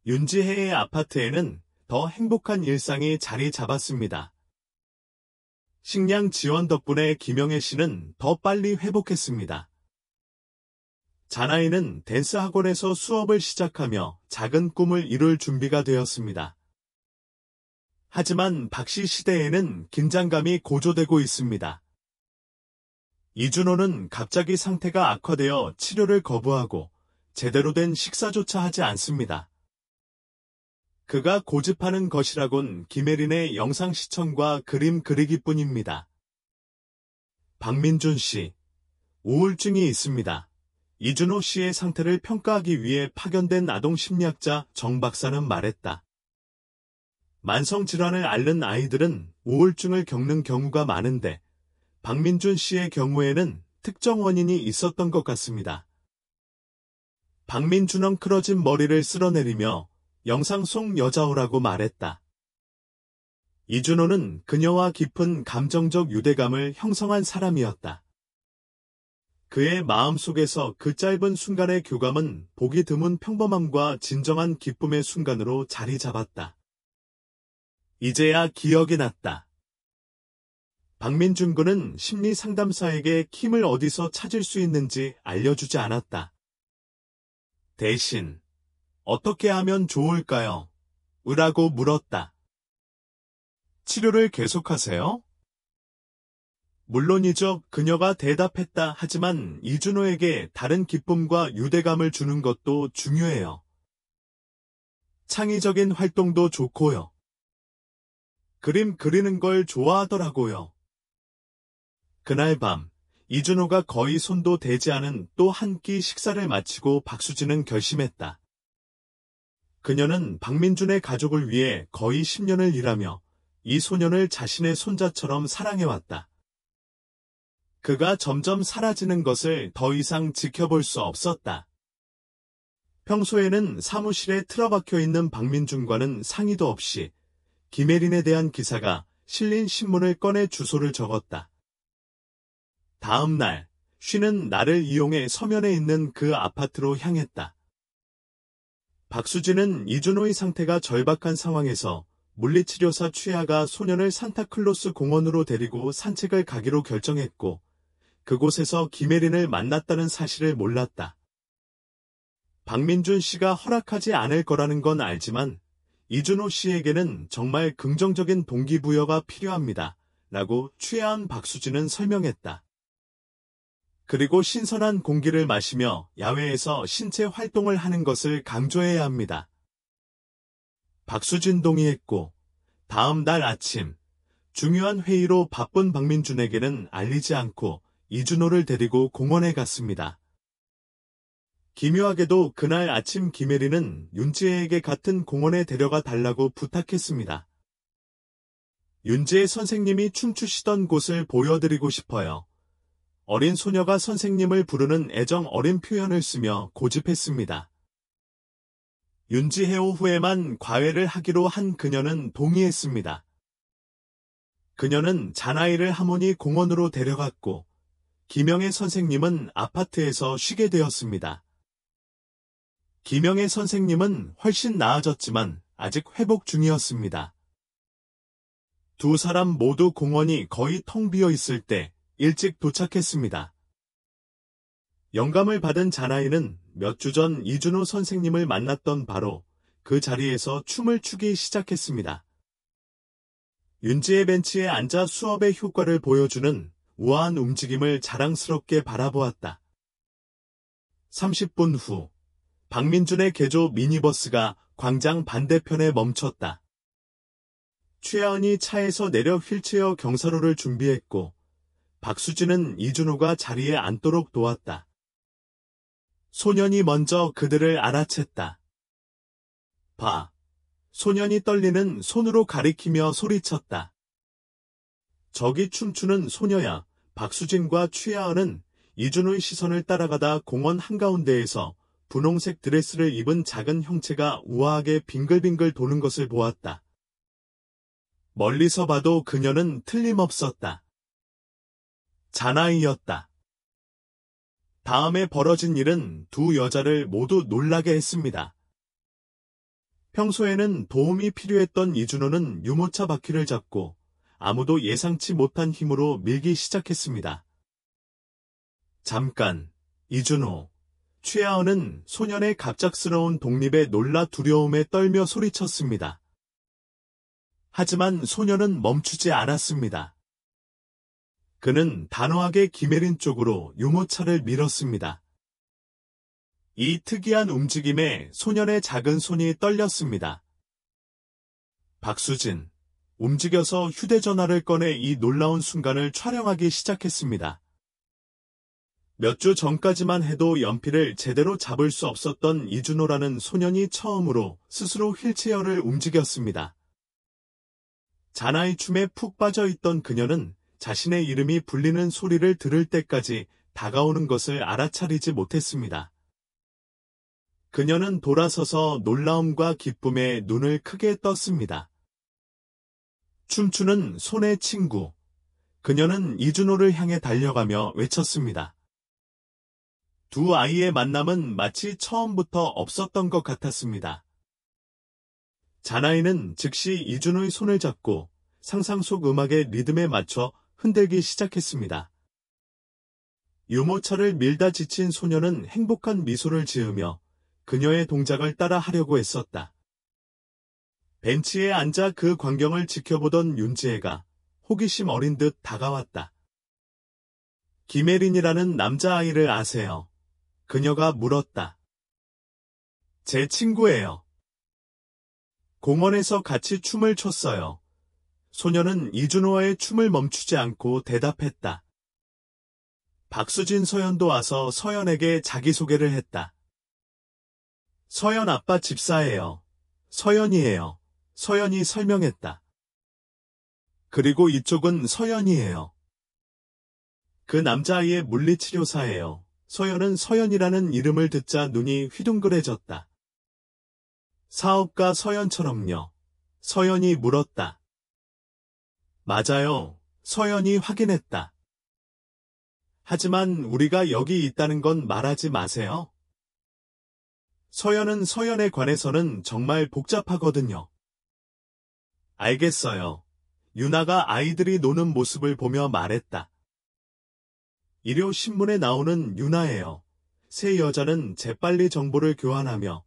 S1: 윤지혜의 아파트에는 더 행복한 일상이 자리 잡았습니다. 식량 지원 덕분에 김영애 씨는 더 빨리 회복했습니다. 자나이는 댄스 학원에서 수업을 시작하며 작은 꿈을 이룰 준비가 되었습니다. 하지만 박씨 시대에는 긴장감이 고조되고 있습니다. 이준호는 갑자기 상태가 악화되어 치료를 거부하고 제대로 된 식사조차 하지 않습니다. 그가 고집하는 것이라곤 김혜린의 영상 시청과 그림 그리기뿐입니다. 박민준 씨, 우울증이 있습니다. 이준호 씨의 상태를 평가하기 위해 파견된 아동심리학자 정 박사는 말했다. 만성질환을 앓는 아이들은 우울증을 겪는 경우가 많은데 박민준 씨의 경우에는 특정 원인이 있었던 것 같습니다. 박민준은 엉클어진 머리를 쓸어내리며 영상 속 여자오라고 말했다. 이준호는 그녀와 깊은 감정적 유대감을 형성한 사람이었다. 그의 마음속에서 그 짧은 순간의 교감은 보기 드문 평범함과 진정한 기쁨의 순간으로 자리 잡았다. 이제야 기억이 났다. 박민준 군은 심리 상담사에게 힘을 어디서 찾을 수 있는지 알려주지 않았다. 대신 어떻게 하면 좋을까요? 라고 물었다. 치료를 계속하세요? 물론이죠. 그녀가 대답했다. 하지만 이준호에게 다른 기쁨과 유대감을 주는 것도 중요해요. 창의적인 활동도 좋고요. 그림 그리는 걸 좋아하더라고요. 그날 밤, 이준호가 거의 손도 대지 않은 또 한 끼 식사를 마치고 박수진은 결심했다. 그녀는 박민준의 가족을 위해 거의 10년을 일하며 이 소년을 자신의 손자처럼 사랑해왔다. 그가 점점 사라지는 것을 더 이상 지켜볼 수 없었다. 평소에는 사무실에 틀어박혀 있는 박민준과는 상의도 없이 김혜린에 대한 기사가 실린 신문을 꺼내 주소를 적었다. 다음 날, 쉬는 날을 이용해 서면에 있는 그 아파트로 향했다. 박수진은 이준호의 상태가 절박한 상황에서 물리치료사 최하가 소년을 산타클로스 공원으로 데리고 산책을 가기로 결정했고, 그곳에서 김혜린을 만났다는 사실을 몰랐다. 박민준 씨가 허락하지 않을 거라는 건 알지만 이준호 씨에게는 정말 긍정적인 동기부여가 필요합니다. 라고 취한 박수진은 설명했다. 그리고 신선한 공기를 마시며 야외에서 신체 활동을 하는 것을 강조해야 합니다. 박수진 동의했고 다음 날 아침 중요한 회의로 바쁜 박민준에게는 알리지 않고 이준호를 데리고 공원에 갔습니다. 기묘하게도 그날 아침 김혜린은 윤지혜에게 같은 공원에 데려가 달라고 부탁했습니다. 윤지혜 선생님이 춤추시던 곳을 보여드리고 싶어요. 어린 소녀가 선생님을 부르는 애정 어린 표현을 쓰며 고집했습니다. 윤지혜 오후에만 과외를 하기로 한 그녀는 동의했습니다. 그녀는 자나이를 하모니 공원으로 데려갔고 김영애 선생님은 아파트에서 쉬게 되었습니다. 김영애 선생님은 훨씬 나아졌지만 아직 회복 중이었습니다. 두 사람 모두 공원이 거의 텅 비어 있을 때 일찍 도착했습니다. 영감을 받은 자나이는 몇 주 전 이준호 선생님을 만났던 바로 그 자리에서 춤을 추기 시작했습니다. 윤지의 벤치에 앉아 수업의 효과를 보여주는 우아한 움직임을 자랑스럽게 바라보았다. 30분 후, 박민준의 개조 미니버스가 광장 반대편에 멈췄다. 최하은이 차에서 내려 휠체어 경사로를 준비했고, 박수진은 이준호가 자리에 앉도록 도왔다. 소년이 먼저 그들을 알아챘다. 봐, 소년이 떨리는 손으로 가리키며 소리쳤다. 저기 춤추는 소녀야. 박수진과 최하은은 이준호의 시선을 따라가다 공원 한가운데에서 분홍색 드레스를 입은 작은 형체가 우아하게 빙글빙글 도는 것을 보았다. 멀리서 봐도 그녀는 틀림없었다. 자나이였다. 다음에 벌어진 일은 두 여자를 모두 놀라게 했습니다. 평소에는 도움이 필요했던 이준호는 유모차 바퀴를 잡고 아무도 예상치 못한 힘으로 밀기 시작했습니다. 잠깐, 이준호. 최하은은 소년의 갑작스러운 독립에 놀라 두려움에 떨며 소리쳤습니다. 하지만 소년은 멈추지 않았습니다. 그는 단호하게 김혜린 쪽으로 유모차를 밀었습니다. 이 특이한 움직임에 소년의 작은 손이 떨렸습니다. 박수진, 움직여서 휴대전화를 꺼내 이 놀라운 순간을 촬영하기 시작했습니다. 몇 주 전까지만 해도 연필을 제대로 잡을 수 없었던 이준호라는 소년이 처음으로 스스로 휠체어를 움직였습니다. 자나이 춤에 푹 빠져 있던 그녀는 자신의 이름이 불리는 소리를 들을 때까지 다가오는 것을 알아차리지 못했습니다. 그녀는 돌아서서 놀라움과 기쁨에 눈을 크게 떴습니다. 춤추는 손의 친구. 그녀는 이준호를 향해 달려가며 외쳤습니다. 두 아이의 만남은 마치 처음부터 없었던 것 같았습니다. 자나이는 즉시 이준호의 손을 잡고 상상 속 음악의 리듬에 맞춰 흔들기 시작했습니다. 유모차를 밀다 지친 소녀는 행복한 미소를 지으며 그녀의 동작을 따라 하려고 애썼다. 벤치에 앉아 그 광경을 지켜보던 윤지혜가 호기심 어린 듯 다가왔다. 김혜린이라는 남자아이를 아세요? 그녀가 물었다. 제 친구예요. 공원에서 같이 춤을 췄어요. 소녀는 이준호와의 춤을 멈추지 않고 대답했다. 박수진 서연도 와서 서연에게 자기소개를 했다. 서연 아빠 집사예요. 서연이에요. 서연이 설명했다. 그리고 이쪽은 서연이에요. 그 남자아이의 물리치료사예요. 서연은 서연이라는 이름을 듣자 눈이 휘둥그레졌다. 사업가 서연처럼요. 서연이 물었다. 맞아요. 서연이 확인했다. 하지만 우리가 여기 있다는 건 말하지 마세요. 서연은 서연에 관해서는 정말 복잡하거든요. 알겠어요. 유나가 아이들이 노는 모습을 보며 말했다. 일요신문에 나오는 유나예요. 세 여자는 재빨리 정보를 교환하며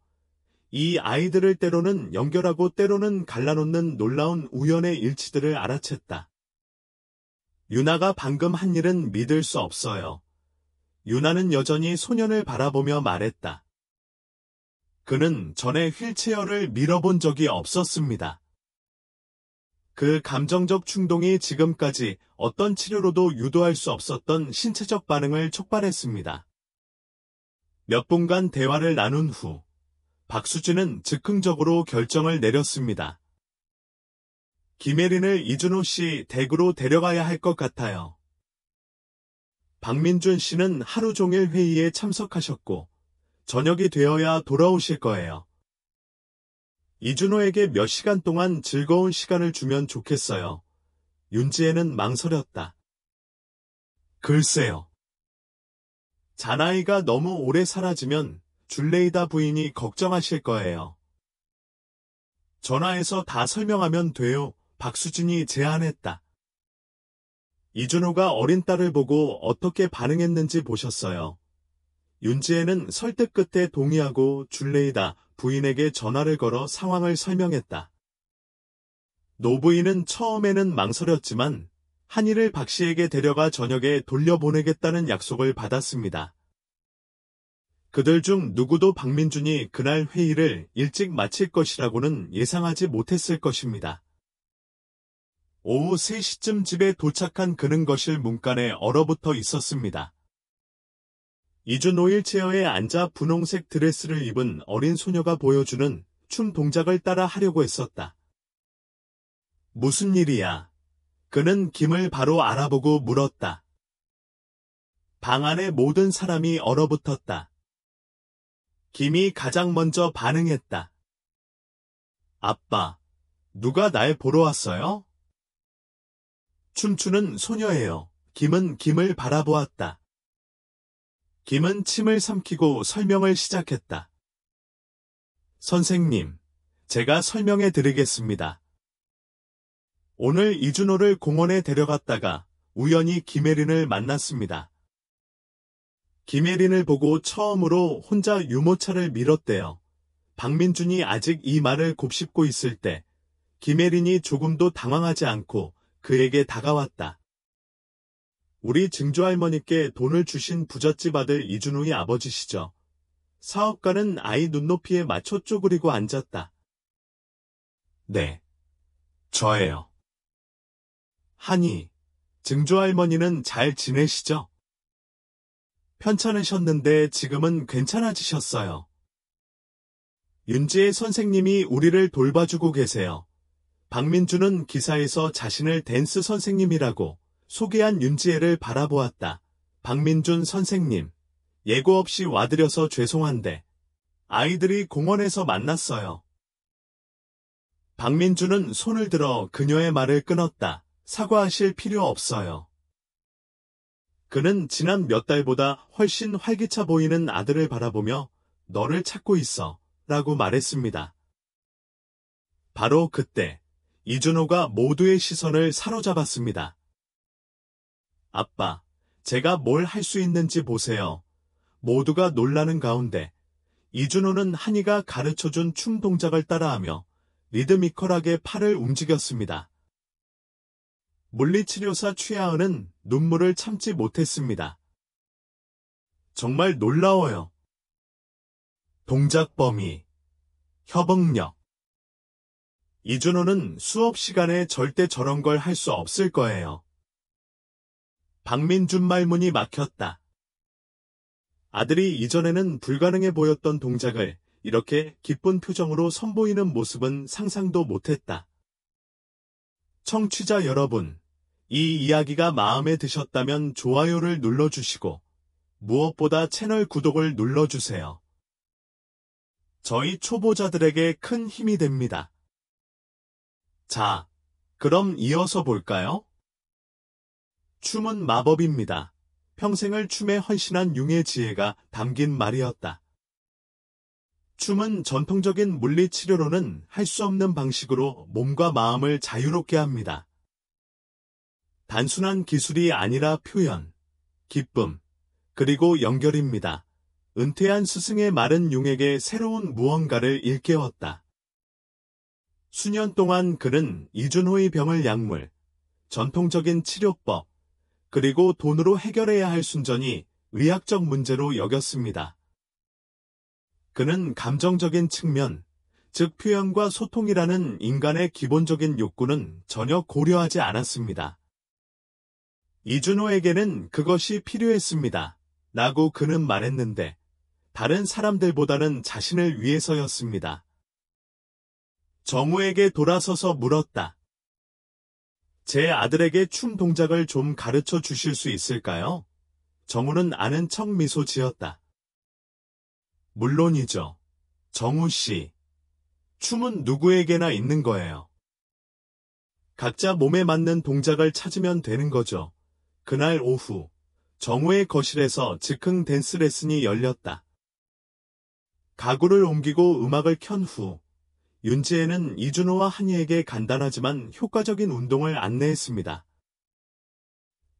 S1: 이 아이들을 때로는 연결하고 때로는 갈라놓는 놀라운 우연의 일치들을 알아챘다. 유나가 방금 한 일은 믿을 수 없어요. 유나는 여전히 소년을 바라보며 말했다. 그는 전에 휠체어를 밀어본 적이 없었습니다. 그 감정적 충동이 지금까지 어떤 치료로도 유도할 수 없었던 신체적 반응을 촉발했습니다. 몇 분간 대화를 나눈 후 박수진은 즉흥적으로 결정을 내렸습니다. 김혜린을 이준호 씨 댁으로 데려가야 할 것 같아요. 박민준 씨는 하루 종일 회의에 참석하셨고 저녁이 되어야 돌아오실 거예요. 이준호에게 몇 시간 동안 즐거운 시간을 주면 좋겠어요. 윤지혜는 망설였다. 글쎄요. 자나이가 너무 오래 사라지면 줄레이다 부인이 걱정하실 거예요. 전화해서 다 설명하면 돼요. 박수진이 제안했다. 이준호가 어린 딸을 보고 어떻게 반응했는지 보셨어요. 윤지혜는 설득 끝에 동의하고 줄레이다 부인에게 전화를 걸어 상황을 설명했다. 노부인은 처음에는 망설였지만 한이를 박 씨에게 데려가 저녁에 돌려보내겠다는 약속을 받았습니다. 그들 중 누구도 박민준이 그날 회의를 일찍 마칠 것이라고는 예상하지 못했을 것입니다. 오후 3시쯤 집에 도착한 그는 거실 문간에 얼어붙어 있었습니다. 이준호 휠체어에 앉아 분홍색 드레스를 입은 어린 소녀가 보여주는 춤 동작을 따라 하려고 했었다. 무슨 일이야? 그는 김을 바로 알아보고 물었다. 방 안의 모든 사람이 얼어붙었다. 김이 가장 먼저 반응했다. 아빠, 누가 날 보러 왔어요? 춤추는 소녀예요. 김은 김을 바라보았다. 김은 침을 삼키고 설명을 시작했다. 선생님, 제가 설명해 드리겠습니다. 오늘 이준호를 공원에 데려갔다가 우연히 김혜린을 만났습니다. 김혜린을 보고 처음으로 혼자 유모차를 밀었대요. 박민준이 아직 이 말을 곱씹고 있을 때 김혜린이 조금도 당황하지 않고 그에게 다가왔다. 우리 증조할머니께 돈을 주신 부잣집 아들 이준호의 아버지시죠. 사업가는 아이 눈높이에 맞춰 쪼그리고 앉았다. 네, 저예요. 하니, 증조할머니는 잘 지내시죠? 편찮으셨는데 지금은 괜찮아지셨어요. 윤지혜 선생님이 우리를 돌봐주고 계세요. 박민준은 기사에서 자신을 댄스 선생님이라고 소개한 윤지혜를 바라보았다. 박민준 선생님, 예고 없이 와드려서 죄송한데 아이들이 공원에서 만났어요. 박민준은 손을 들어 그녀의 말을 끊었다. 사과하실 필요 없어요. 그는 지난 몇 달보다 훨씬 활기차 보이는 아들을 바라보며 너를 찾고 있어 라고 말했습니다. 바로 그때 이준호가 모두의 시선을 사로잡았습니다. 아빠, 제가 뭘 할 수 있는지 보세요. 모두가 놀라는 가운데 이준호는 한이가 가르쳐준 춤 동작을 따라하며 리드미컬하게 팔을 움직였습니다. 물리치료사 최하은은 눈물을 참지 못했습니다. 정말 놀라워요. 동작 범위, 협응력. 이준호는 수업 시간에 절대 저런 걸 할 수 없을 거예요. 박민준 말문이 막혔다. 아들이 이전에는 불가능해 보였던 동작을 이렇게 기쁜 표정으로 선보이는 모습은 상상도 못했다. 청취자 여러분, 이 이야기가 마음에 드셨다면 좋아요를 눌러주시고 무엇보다 채널 구독을 눌러주세요. 저희 초보자들에게 큰 힘이 됩니다. 자, 그럼 이어서 볼까요? 춤은 마법입니다. 평생을 춤에 헌신한 융의 지혜가 담긴 말이었다. 춤은 전통적인 물리치료로는 할 수 없는 방식으로 몸과 마음을 자유롭게 합니다. 단순한 기술이 아니라 표현, 기쁨, 그리고 연결입니다. 은퇴한 스승의 말은 융에게 새로운 무언가를 일깨웠다. 수년 동안 그는 이준호의 병을 약물, 전통적인 치료법, 그리고 돈으로 해결해야 할 순전히 의학적 문제로 여겼습니다. 그는 감정적인 측면, 즉 표현과 소통이라는 인간의 기본적인 욕구는 전혀 고려하지 않았습니다. 이준호에게는 그것이 필요했습니다. 라고 그는 말했는데 다른 사람들보다는 자신을 위해서였습니다. 정우에게 돌아서서 물었다. 제 아들에게 춤 동작을 좀 가르쳐 주실 수 있을까요? 정우는 아는 척 미소 지었다. 물론이죠. 정우 씨. 춤은 누구에게나 있는 거예요. 각자 몸에 맞는 동작을 찾으면 되는 거죠. 그날 오후, 정우의 거실에서 즉흥 댄스 레슨이 열렸다. 가구를 옮기고 음악을 켠 후, 윤지혜는 이준호와 한이에게 간단하지만 효과적인 운동을 안내했습니다.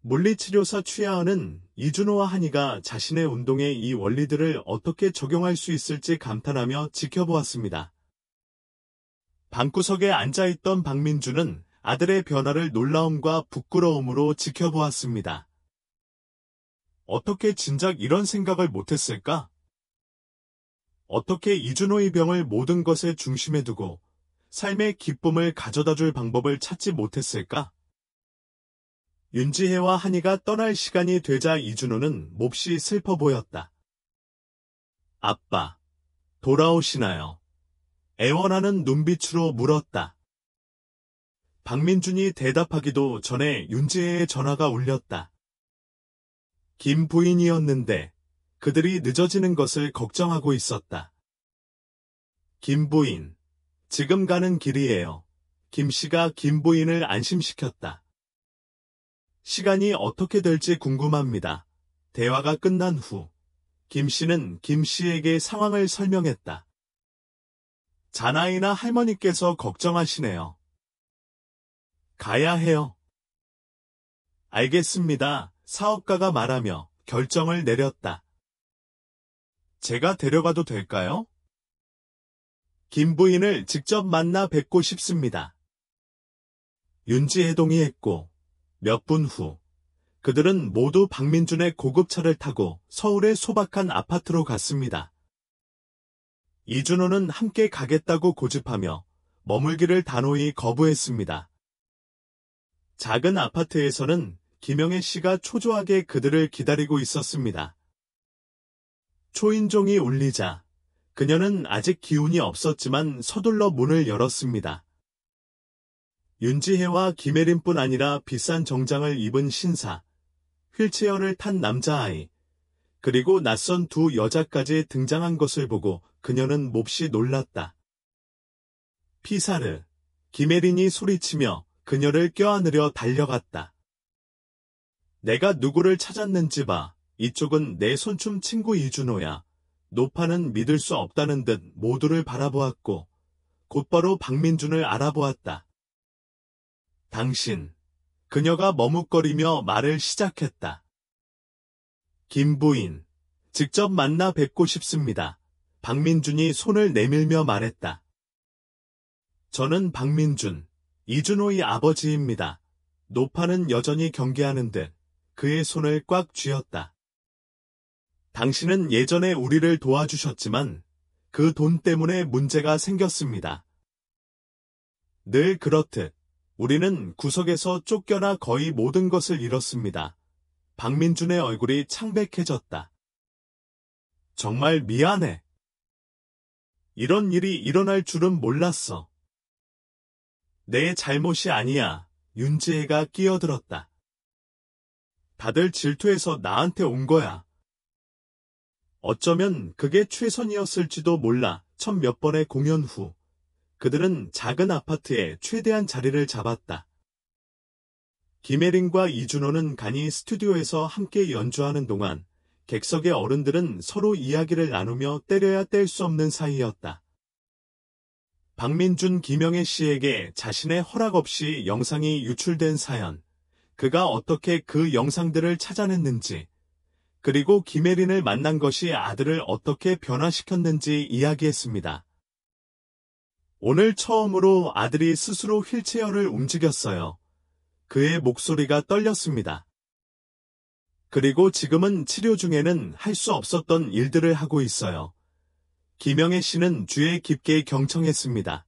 S1: 물리치료사 최하은은 이준호와 한이가 자신의 운동에 이 원리들을 어떻게 적용할 수 있을지 감탄하며 지켜보았습니다. 방구석에 앉아있던 박민준은 아들의 변화를 놀라움과 부끄러움으로 지켜보았습니다. 어떻게 진작 이런 생각을 못했을까? 어떻게 이준호의 병을 모든 것의 중심에 두고 삶의 기쁨을 가져다줄 방법을 찾지 못했을까? 윤지혜와 한이가 떠날 시간이 되자 이준호는 몹시 슬퍼 보였다. 아빠, 돌아오시나요? 애원하는 눈빛으로 물었다. 박민준이 대답하기도 전에 윤지혜의 전화가 울렸다. 김 부인이었는데 그들이 늦어지는 것을 걱정하고 있었다. 김 부인, 지금 가는 길이에요. 김 씨가 김 부인을 안심시켰다. 시간이 어떻게 될지 궁금합니다. 대화가 끝난 후 김 씨는 김 씨에게 상황을 설명했다. 자나이나 할머니께서 걱정하시네요. 가야 해요. 알겠습니다. 사업가가 말하며 결정을 내렸다. 제가 데려가도 될까요? 김 부인을 직접 만나 뵙고 싶습니다. 윤지혜 동의했고 몇 분 후 그들은 모두 박민준의 고급차를 타고 서울의 소박한 아파트로 갔습니다. 이준호는 함께 가겠다고 고집하며 머물기를 단호히 거부했습니다. 작은 아파트에서는 김영애 씨가 초조하게 그들을 기다리고 있었습니다. 초인종이 울리자 그녀는 아직 기운이 없었지만 서둘러 문을 열었습니다. 윤지혜와 김혜린뿐 아니라 비싼 정장을 입은 신사, 휠체어를 탄 남자아이, 그리고 낯선 두 여자까지 등장한 것을 보고 그녀는 몹시 놀랐다. 피사르, 김혜린이 소리치며 그녀를 껴안으려 달려갔다. 내가 누구를 찾았는지 봐. 이쪽은 내 손춤 친구 이준호야. 노파는 믿을 수 없다는 듯 모두를 바라보았고 곧바로 박민준을 알아보았다. 당신. 그녀가 머뭇거리며 말을 시작했다. 김 부인. 직접 만나 뵙고 싶습니다. 박민준이 손을 내밀며 말했다. 저는 박민준, 이준호의 아버지입니다. 노파는 여전히 경계하는 듯 그의 손을 꽉 쥐었다. 당신은 예전에 우리를 도와주셨지만 그 돈 때문에 문제가 생겼습니다. 늘 그렇듯 우리는 구석에서 쫓겨나 거의 모든 것을 잃었습니다. 박민준의 얼굴이 창백해졌다. 정말 미안해. 이런 일이 일어날 줄은 몰랐어. 내 잘못이 아니야. 윤지혜가 끼어들었다. 다들 질투해서 나한테 온 거야. 어쩌면 그게 최선이었을지도 몰라. 첫 몇 번의 공연 후 그들은 작은 아파트에 최대한 자리를 잡았다. 김혜린과 이준호는 간이 스튜디오에서 함께 연주하는 동안 객석의 어른들은 서로 이야기를 나누며 때려야 뗄 수 없는 사이였다. 박민준 김영애 씨에게 자신의 허락 없이 영상이 유출된 사연, 그가 어떻게 그 영상들을 찾아냈는지, 그리고 김혜린을 만난 것이 아들을 어떻게 변화시켰는지 이야기했습니다. 오늘 처음으로 아들이 스스로 휠체어를 움직였어요. 그의 목소리가 떨렸습니다. 그리고 지금은 치료 중에는 할 수 없었던 일들을 하고 있어요. 김영애 씨는 귀에 깊게 경청했습니다.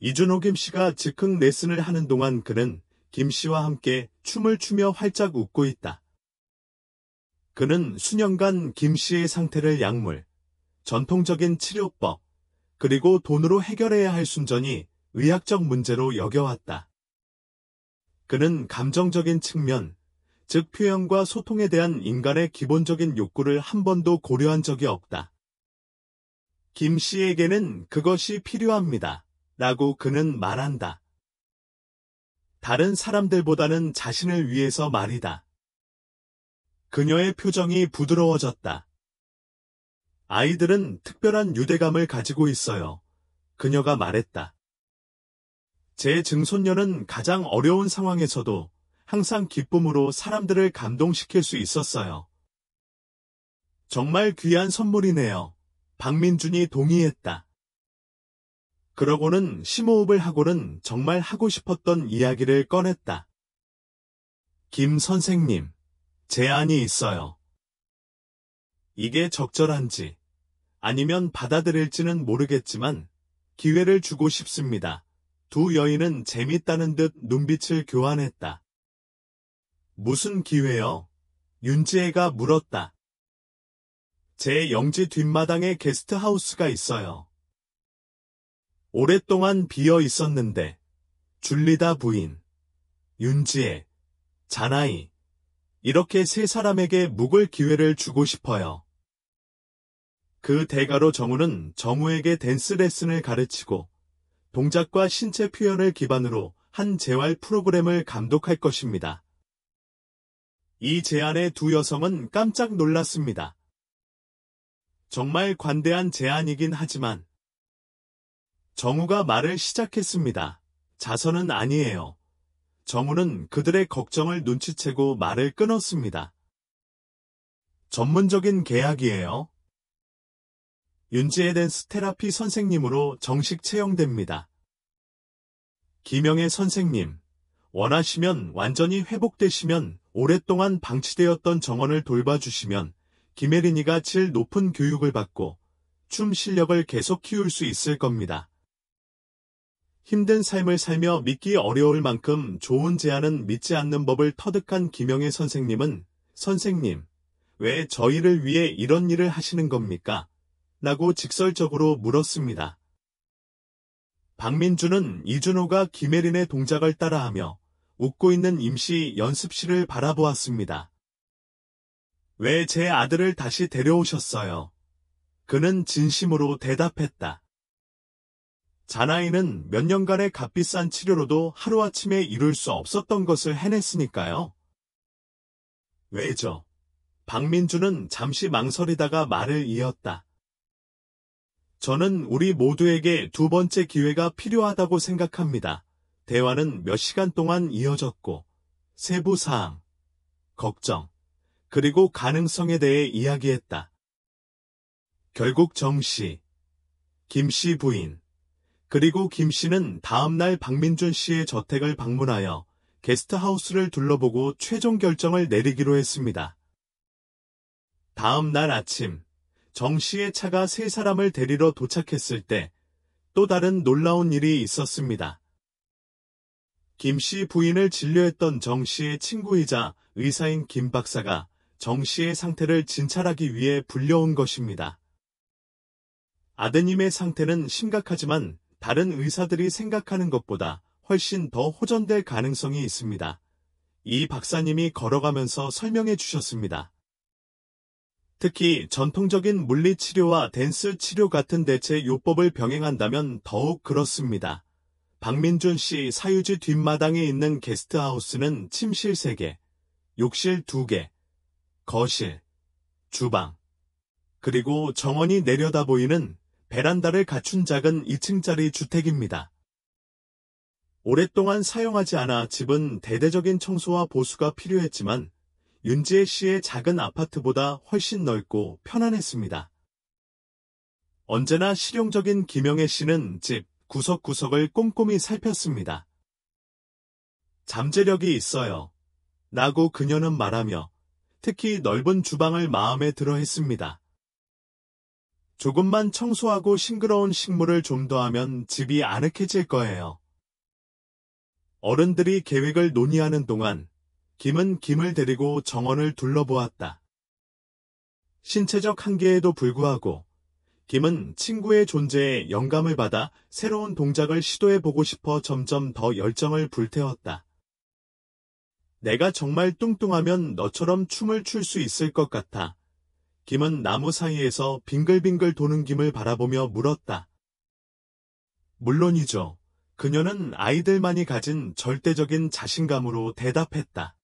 S1: 이준호 김 씨가 즉흥 레슨을 하는 동안 그는 김 씨와 함께 춤을 추며 활짝 웃고 있다. 그는 수년간 김 씨의 상태를 약물, 전통적인 치료법, 그리고 돈으로 해결해야 할 순전히 의학적 문제로 여겨왔다. 그는 감정적인 측면, 즉 표현과 소통에 대한 인간의 기본적인 욕구를 한 번도 고려한 적이 없다. 김 씨에게는 그것이 필요합니다. 라고 그는 말한다. 다른 사람들보다는 자신을 위해서 말이다. 그녀의 표정이 부드러워졌다. 아이들은 특별한 유대감을 가지고 있어요. 그녀가 말했다. 제 증손녀는 가장 어려운 상황에서도 항상 기쁨으로 사람들을 감동시킬 수 있었어요. 정말 귀한 선물이네요. 박민준이 동의했다. 그러고는 심호흡을 하고는 정말 하고 싶었던 이야기를 꺼냈다. 김 선생님, 제안이 있어요. 이게 적절한지 아니면 받아들일지는 모르겠지만 기회를 주고 싶습니다. 두 여인은 재밌다는 듯 눈빛을 교환했다. 무슨 기회요? 윤지혜가 물었다. 제 영지 뒷마당에 게스트하우스가 있어요. 오랫동안 비어 있었는데 줄리다 부인, 윤지애, 자나이 이렇게 세 사람에게 묵을 기회를 주고 싶어요. 그 대가로 정우는 정우에게 댄스 레슨을 가르치고 동작과 신체 표현을 기반으로 한 재활 프로그램을 감독할 것입니다. 이 제안에 두 여성은 깜짝 놀랐습니다. 정말 관대한 제안이긴 하지만 정우가 말을 시작했습니다. 자선은 아니에요. 정우는 그들의 걱정을 눈치채고 말을 끊었습니다. 전문적인 계약이에요. 윤지애 댄스 테라피 선생님으로 정식 채용됩니다. 김영애 선생님, 원하시면 완전히 회복되시면 오랫동안 방치되었던 정원을 돌봐주시면 김혜린이가 질 높은 교육을 받고 춤 실력을 계속 키울 수 있을 겁니다. 힘든 삶을 살며 믿기 어려울 만큼 좋은 제안은 믿지 않는 법을 터득한 김영애 선생님은 선생님, 왜 저희를 위해 이런 일을 하시는 겁니까? 라고 직설적으로 물었습니다. 박민주는 이준호가 김혜린의 동작을 따라하며 웃고 있는 임시 연습실을 바라보았습니다. 왜 제 아들을 다시 데려오셨어요? 그는 진심으로 대답했다. 자나이는 몇 년간의 값비싼 치료로도 하루아침에 이룰 수 없었던 것을 해냈으니까요. 왜죠? 박민주는 잠시 망설이다가 말을 이었다. 저는 우리 모두에게 두 번째 기회가 필요하다고 생각합니다. 대화는 몇 시간 동안 이어졌고 세부 사항, 걱정, 그리고 가능성에 대해 이야기했다. 결국 정 씨, 김 씨 부인, 그리고 김 씨는 다음 날 박민준 씨의 저택을 방문하여 게스트하우스를 둘러보고 최종 결정을 내리기로 했습니다. 다음 날 아침, 정 씨의 차가 세 사람을 데리러 도착했을 때 또 다른 놀라운 일이 있었습니다. 김 씨 부인을 진료했던 정 씨의 친구이자 의사인 김 박사가 정 씨의 상태를 진찰하기 위해 불려온 것입니다. 아드님의 상태는 심각하지만 다른 의사들이 생각하는 것보다 훨씬 더 호전될 가능성이 있습니다. 이 박사님이 걸어가면서 설명해 주셨습니다. 특히 전통적인 물리치료와 댄스 치료 같은 대체 요법을 병행한다면 더욱 그렇습니다. 박민준 씨 사유지 뒷마당에 있는 게스트하우스는 침실 3개, 욕실 2개, 거실, 주방, 그리고 정원이 내려다 보이는 베란다를 갖춘 작은 2층짜리 주택입니다. 오랫동안 사용하지 않아 집은 대대적인 청소와 보수가 필요했지만 윤지애 씨의 작은 아파트보다 훨씬 넓고 편안했습니다. 언제나 실용적인 김영애 씨는 집 구석구석을 꼼꼼히 살폈습니다. 잠재력이 있어요. 라고 그녀는 말하며 특히 넓은 주방을 마음에 들어 했습니다. 조금만 청소하고 싱그러운 식물을 좀 더하면 집이 아늑해질 거예요. 어른들이 계획을 논의하는 동안 김은 김을 데리고 정원을 둘러보았다. 신체적 한계에도 불구하고 김은 친구의 존재에 영감을 받아 새로운 동작을 시도해보고 싶어 점점 더 열정을 불태웠다. 내가 정말 뚱뚱하면 너처럼 춤을 출 수 있을 것 같아. 김은 나무 사이에서 빙글빙글 도는 김을 바라보며 물었다. 물론이죠. 그녀는 아이들만이 가진 절대적인 자신감으로 대답했다.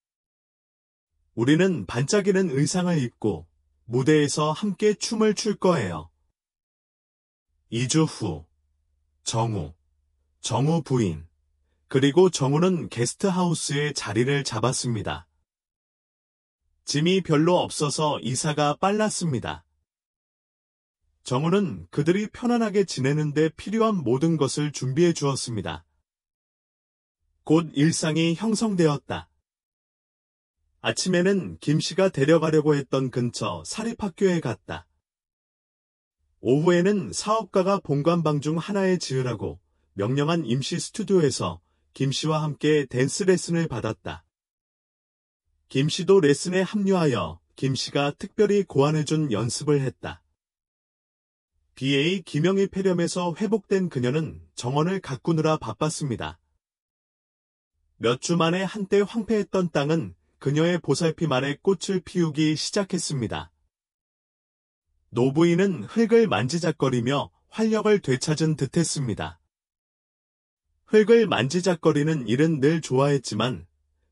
S1: 우리는 반짝이는 의상을 입고 무대에서 함께 춤을 출 거예요. 2주 후, 정우 부인, 그리고 정우는 게스트하우스에 자리를 잡았습니다. 짐이 별로 없어서 이사가 빨랐습니다. 정우는 그들이 편안하게 지내는데 필요한 모든 것을 준비해 주었습니다. 곧 일상이 형성되었다. 아침에는 김 씨가 데려가려고 했던 근처 사립학교에 갔다. 오후에는 사업가가 본관방 중 하나에 지으라고 명령한 임시 스튜디오에서 김 씨와 함께 댄스 레슨을 받았다. 김 씨도 레슨에 합류하여 김 씨가 특별히 고안해준 연습을 했다. BA 김영희 폐렴에서 회복된 그녀는 정원을 가꾸느라 바빴습니다. 몇 주 만에 한때 황폐했던 땅은 그녀의 보살핌 아래 꽃을 피우기 시작했습니다. 노부인은 흙을 만지작거리며 활력을 되찾은 듯했습니다. 흙을 만지작거리는 일은 늘 좋아했지만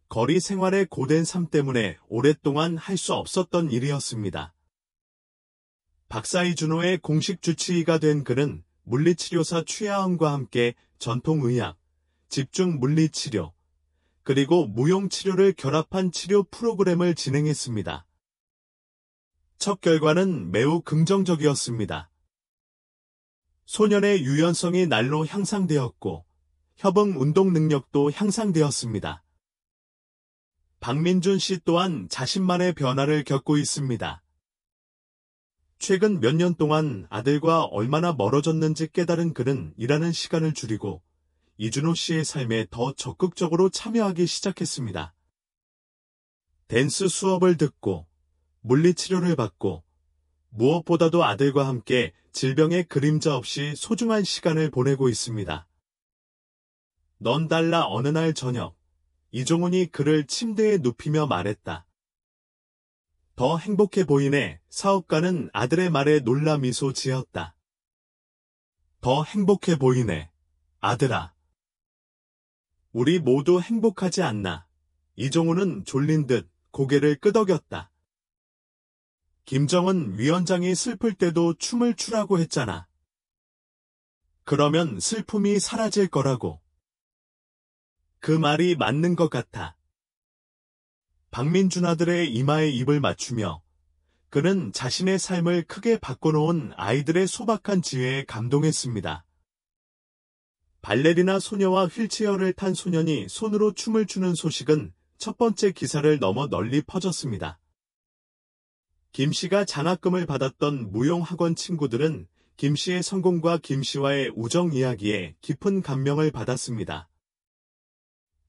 S1: 거리 생활의 고된 삶 때문에 오랫동안 할 수 없었던 일이었습니다. 박사이 준호의 공식 주치의가 된 그는 물리치료사 최하은과 함께 전통의학, 집중물리치료, 그리고 무용치료를 결합한 치료 프로그램을 진행했습니다. 첫 결과는 매우 긍정적이었습니다. 소년의 유연성이 날로 향상되었고 협응 운동 능력도 향상되었습니다. 박민준 씨 또한 자신만의 변화를 겪고 있습니다. 최근 몇 년 동안 아들과 얼마나 멀어졌는지 깨달은 그는 일하는 시간을 줄이고 이준호 씨의 삶에 더 적극적으로 참여하기 시작했습니다. 댄스 수업을 듣고 물리치료를 받고 무엇보다도 아들과 함께 질병의 그림자 없이 소중한 시간을 보내고 있습니다. 넌 달라. 어느 날 저녁 이종훈이 그를 침대에 눕히며 말했다. 더 행복해 보이네. 사업가는 아들의 말에 놀라 미소 지었다. 더 행복해 보이네. 아들아. 우리 모두 행복하지 않나. 이종훈은 졸린 듯 고개를 끄덕였다. 김정은 위원장이 슬플 때도 춤을 추라고 했잖아. 그러면 슬픔이 사라질 거라고. 그 말이 맞는 것 같아. 박민준 아들의 이마에 입을 맞추며 그는 자신의 삶을 크게 바꿔놓은 아이들의 소박한 지혜에 감동했습니다. 발레리나 소녀와 휠체어를 탄 소년이 손으로 춤을 추는 소식은 첫 번째 기사를 넘어 널리 퍼졌습니다. 김 씨가 장학금을 받았던 무용학원 친구들은 김 씨의 성공과 김 씨와의 우정 이야기에 깊은 감명을 받았습니다.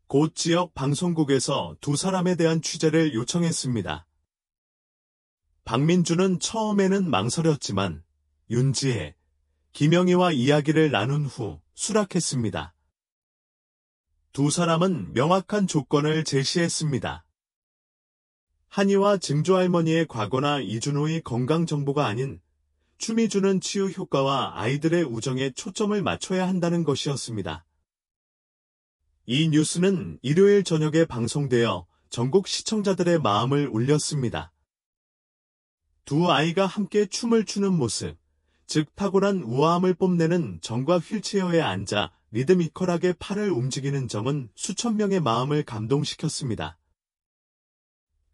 S1: 곧 지역 방송국에서 두 사람에 대한 취재를 요청했습니다. 박민준은 처음에는 망설였지만 윤지혜, 김영희와 이야기를 나눈 후 수락했습니다. 두 사람은 명확한 조건을 제시했습니다. 한이와 증조할머니의 과거나 이준호의 건강 정보가 아닌 춤이 주는 치유 효과와 아이들의 우정에 초점을 맞춰야 한다는 것이었습니다. 이 뉴스는 일요일 저녁에 방송되어 전국 시청자들의 마음을 울렸습니다. 두 아이가 함께 춤을 추는 모습, 즉 탁월한 우아함을 뽐내는 정과 휠체어에 앉아 리드미컬하게 팔을 움직이는 점은 수천 명의 마음을 감동시켰습니다.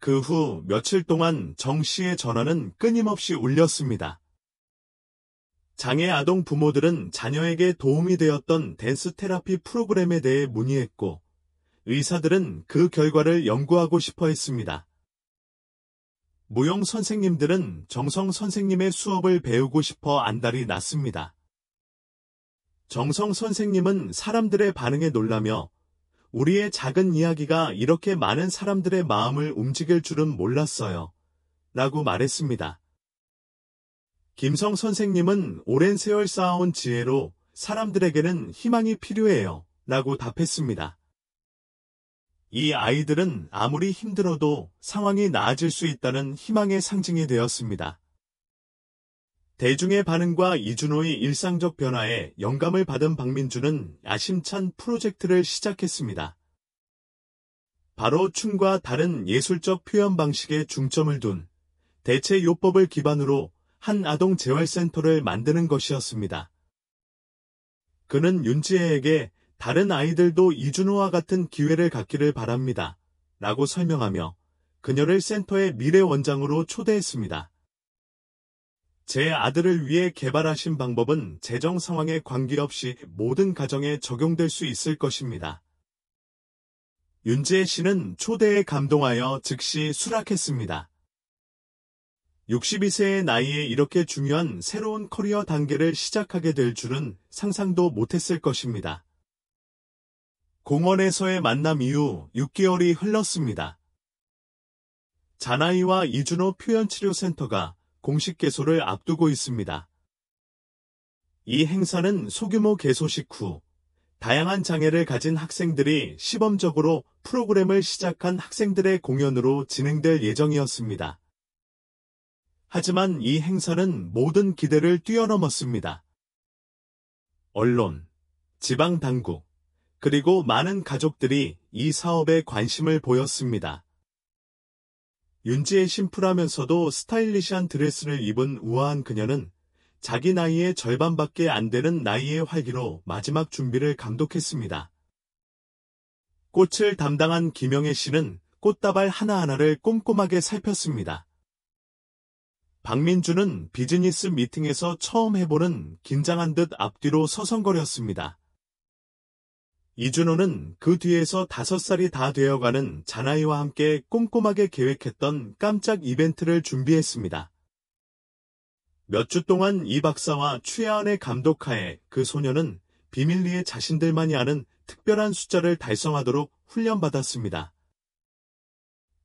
S1: 그 후 며칠 동안 정 씨의 전화는 끊임없이 울렸습니다. 장애 아동 부모들은 자녀에게 도움이 되었던 댄스 테라피 프로그램에 대해 문의했고, 의사들은 그 결과를 연구하고 싶어 했습니다. 무용 선생님들은 정성 선생님의 수업을 배우고 싶어 안달이 났습니다. 정성 선생님은 사람들의 반응에 놀라며 우리의 작은 이야기가 이렇게 많은 사람들의 마음을 움직일 줄은 몰랐어요. 라고 말했습니다. 김성 선생님은 오랜 세월 쌓아온 지혜로 사람들에게는 희망이 필요해요. 라고 답했습니다. 이 아이들은 아무리 힘들어도 상황이 나아질 수 있다는 희망의 상징이 되었습니다. 대중의 반응과 이준호의 일상적 변화에 영감을 받은 박민준은 야심찬 프로젝트를 시작했습니다. 바로 춤과 다른 예술적 표현 방식에 중점을 둔 대체요법을 기반으로 한 아동 재활센터를 만드는 것이었습니다. 그는 윤지혜에게 다른 아이들도 이준호와 같은 기회를 갖기를 바랍니다. 라고 설명하며 그녀를 센터의 미래 원장으로 초대했습니다. 제 아들을 위해 개발하신 방법은 재정 상황에 관계없이 모든 가정에 적용될 수 있을 것입니다. 윤지혜 씨는 초대에 감동하여 즉시 수락했습니다. 62세의 나이에 이렇게 중요한 새로운 커리어 단계를 시작하게 될 줄은 상상도 못했을 것입니다. 공원에서의 만남 이후 6개월이 흘렀습니다. 자나이와 이준호 표현치료센터가 공식 개소를 앞두고 있습니다. 이 행사는 소규모 개소식 후 다양한 장애를 가진 학생들이 시범적으로 프로그램을 시작한 학생들의 공연으로 진행될 예정이었습니다. 하지만 이 행사는 모든 기대를 뛰어넘었습니다. 언론, 지방 당국, 그리고 많은 가족들이 이 사업에 관심을 보였습니다. 윤지의 심플하면서도 스타일리시한 드레스를 입은 우아한 그녀는 자기 나이의 절반밖에 안 되는 나이의 활기로 마지막 준비를 감독했습니다. 꽃을 담당한 김영애 씨는 꽃다발 하나하나를 꼼꼼하게 살폈습니다. 박민주는 비즈니스 미팅에서 처음 해보는 긴장한 듯 앞뒤로 서성거렸습니다. 이준호는 그 뒤에서 5살이 다 되어가는 자나이와 함께 꼼꼼하게 계획했던 깜짝 이벤트를 준비했습니다. 몇 주 동안 이 박사와 최하은의 감독하에 그 소녀는 비밀리에 자신들만이 아는 특별한 숫자를 달성하도록 훈련받았습니다.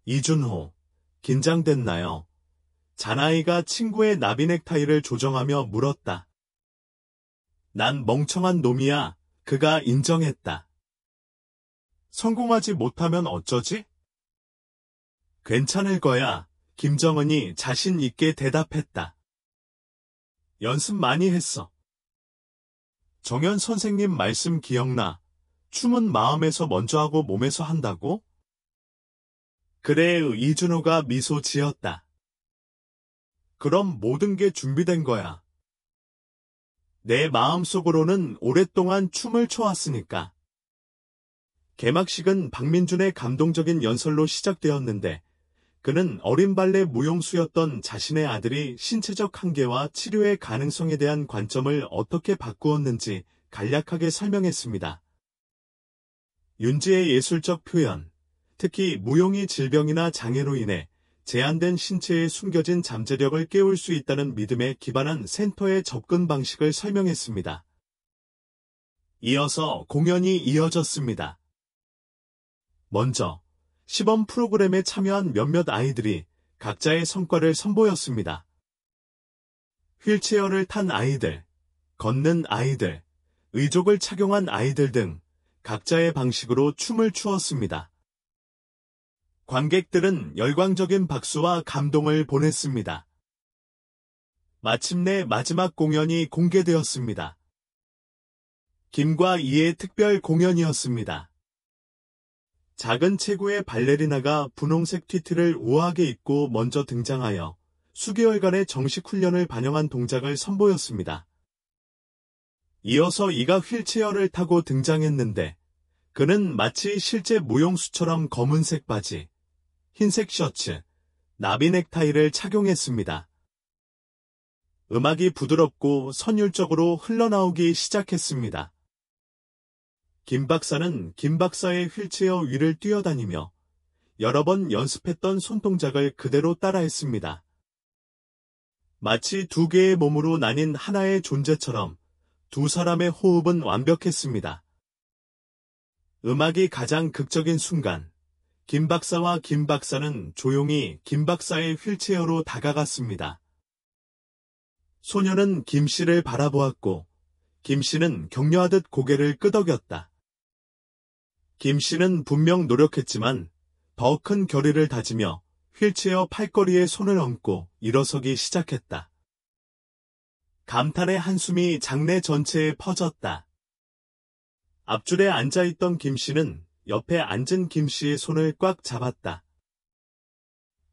S1: 이준호, 긴장됐나요? 자나이가 친구의 나비 넥타이를 조정하며 물었다. 난 멍청한 놈이야. 그가 인정했다. 성공하지 못하면 어쩌지? 괜찮을 거야. 김정은이 자신 있게 대답했다. 연습 많이 했어. 정연 선생님 말씀 기억나? 춤은 마음에서 먼저 하고 몸에서 한다고? 그래, 이준호가 미소 지었다. 그럼 모든 게 준비된 거야. 내 마음속으로는 오랫동안 춤을 춰왔으니까. 개막식은 박민준의 감동적인 연설로 시작되었는데 그는 어린 발레 무용수였던 자신의 아들이 신체적 한계와 치료의 가능성에 대한 관점을 어떻게 바꾸었는지 간략하게 설명했습니다. 윤지의 예술적 표현, 특히 무용이 질병이나 장애로 인해 제한된 신체에 숨겨진 잠재력을 깨울 수 있다는 믿음에 기반한 센터의 접근 방식을 설명했습니다. 이어서 공연이 이어졌습니다. 먼저 시범 프로그램에 참여한 몇몇 아이들이 각자의 성과를 선보였습니다. 휠체어를 탄 아이들, 걷는 아이들, 의족을 착용한 아이들 등 각자의 방식으로 춤을 추었습니다. 관객들은 열광적인 박수와 감동을 보냈습니다. 마침내 마지막 공연이 공개되었습니다. 김과 이의 특별 공연이었습니다. 작은 체구의 발레리나가 분홍색 티트를 우아하게 입고 먼저 등장하여 수개월간의 정식 훈련을 반영한 동작을 선보였습니다. 이어서 이가 휠체어를 타고 등장했는데 그는 마치 실제 무용수처럼 검은색 바지, 흰색 셔츠, 나비 넥타이를 착용했습니다. 음악이 부드럽고 선율적으로 흘러나오기 시작했습니다. 김 박사는 김 박사의 휠체어 위를 뛰어다니며 여러 번 연습했던 손동작을 그대로 따라했습니다. 마치 두 개의 몸으로 나뉜 하나의 존재처럼 두 사람의 호흡은 완벽했습니다. 음악이 가장 극적인 순간, 김 박사와 김 박사는 조용히 김 박사의 휠체어로 다가갔습니다. 소녀는 김 씨를 바라보았고, 김 씨는 격려하듯 고개를 끄덕였다. 김 씨는 분명 노력했지만 더 큰 결의를 다지며 휠체어 팔걸이에 손을 얹고 일어서기 시작했다. 감탄의 한숨이 장내 전체에 퍼졌다. 앞줄에 앉아있던 김 씨는 옆에 앉은 김 씨의 손을 꽉 잡았다.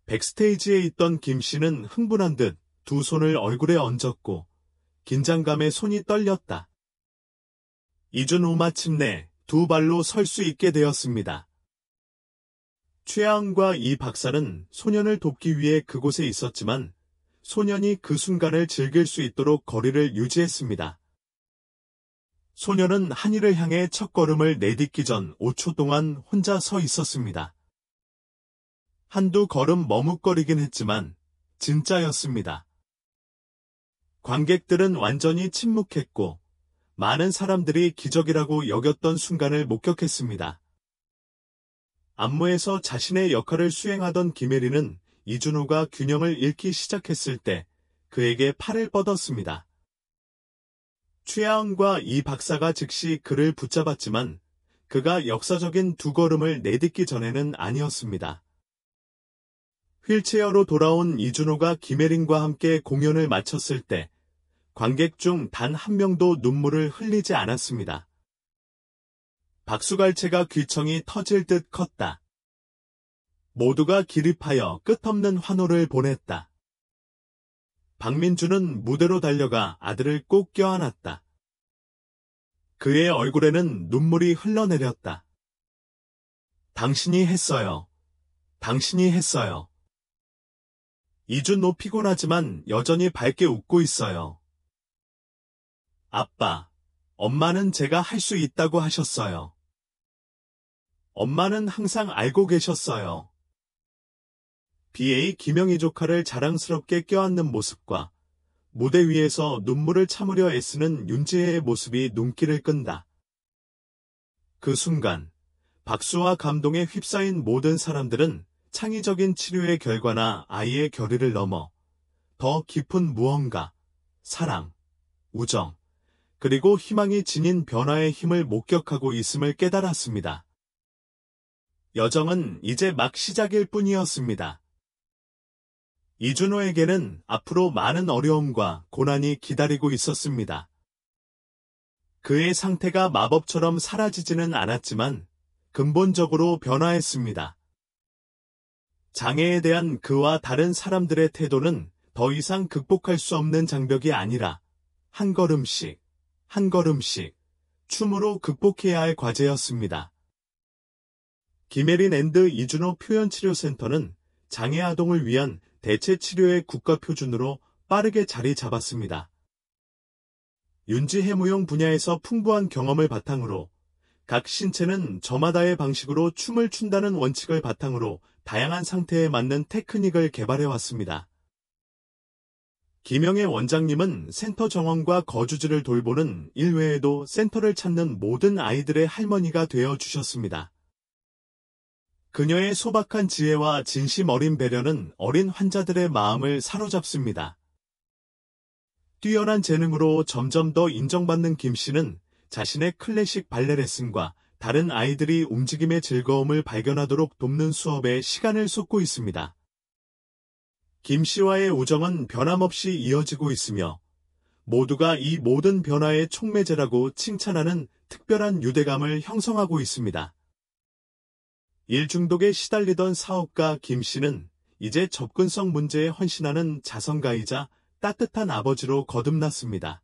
S1: 백스테이지에 있던 김 씨는 흥분한 듯 두 손을 얼굴에 얹었고 긴장감에 손이 떨렸다. 이준호 마침내 두 발로 설 수 있게 되었습니다. 최하은과 이 박사는 소년을 돕기 위해 그곳에 있었지만 소년이 그 순간을 즐길 수 있도록 거리를 유지했습니다. 소년은 한이를 향해 첫걸음을 내딛기 전 5초 동안 혼자 서 있었습니다. 한두 걸음 머뭇거리긴 했지만 진짜였습니다. 관객들은 완전히 침묵했고 많은 사람들이 기적이라고 여겼던 순간을 목격했습니다. 안무에서 자신의 역할을 수행하던 김혜리는 이준호가 균형을 잃기 시작했을 때 그에게 팔을 뻗었습니다. 최하은과 이 박사가 즉시 그를 붙잡았지만 그가 역사적인 두 걸음을 내딛기 전에는 아니었습니다. 휠체어로 돌아온 이준호가 김혜린과 함께 공연을 마쳤을 때 관객 중 단 한 명도 눈물을 흘리지 않았습니다. 박수갈채가 귀청이 터질 듯 컸다. 모두가 기립하여 끝없는 환호를 보냈다. 박민주는 무대로 달려가 아들을 꼭 껴안았다. 그의 얼굴에는 눈물이 흘러내렸다. 당신이 했어요. 당신이 했어요. 이준호 피곤하지만 여전히 밝게 웃고 있어요. 아빠, 엄마는 제가 할 수 있다고 하셨어요. 엄마는 항상 알고 계셨어요. BA 김영희 조카를 자랑스럽게 껴안는 모습과 무대 위에서 눈물을 참으려 애쓰는 윤지혜의 모습이 눈길을 끈다. 그 순간 박수와 감동에 휩싸인 모든 사람들은 창의적인 치료의 결과나 아이의 결의를 넘어 더 깊은 무언가, 사랑, 우정, 그리고 희망이 지닌 변화의 힘을 목격하고 있음을 깨달았습니다. 여정은 이제 막 시작일 뿐이었습니다. 이준호에게는 앞으로 많은 어려움과 고난이 기다리고 있었습니다. 그의 상태가 마법처럼 사라지지는 않았지만 근본적으로 변화했습니다. 장애에 대한 그와 다른 사람들의 태도는 더 이상 극복할 수 없는 장벽이 아니라 한 걸음씩, 한 걸음씩 춤으로 극복해야 할 과제였습니다. 김혜린 앤드 이준호 표현치료센터는 장애 아동을 위한 대체 치료의 국가 표준으로 빠르게 자리 잡았습니다. 윤지혜 무용 분야에서 풍부한 경험을 바탕으로 각 신체는 저마다의 방식으로 춤을 춘다는 원칙을 바탕으로 다양한 상태에 맞는 테크닉을 개발해왔습니다. 김영애 원장님은 센터 정원과 거주지를 돌보는 일 외에도 센터를 찾는 모든 아이들의 할머니가 되어주셨습니다. 그녀의 소박한 지혜와 진심 어린 배려는 어린 환자들의 마음을 사로잡습니다. 뛰어난 재능으로 점점 더 인정받는 김 씨는 자신의 클래식 발레 레슨과 다른 아이들이 움직임의 즐거움을 발견하도록 돕는 수업에 시간을 쏟고 있습니다. 김 씨와의 우정은 변함없이 이어지고 있으며 모두가 이 모든 변화의 촉매제라고 칭찬하는 특별한 유대감을 형성하고 있습니다. 일 중독에 시달리던 사업가 김 씨는 이제 접근성 문제에 헌신하는 자선가이자 따뜻한 아버지로 거듭났습니다.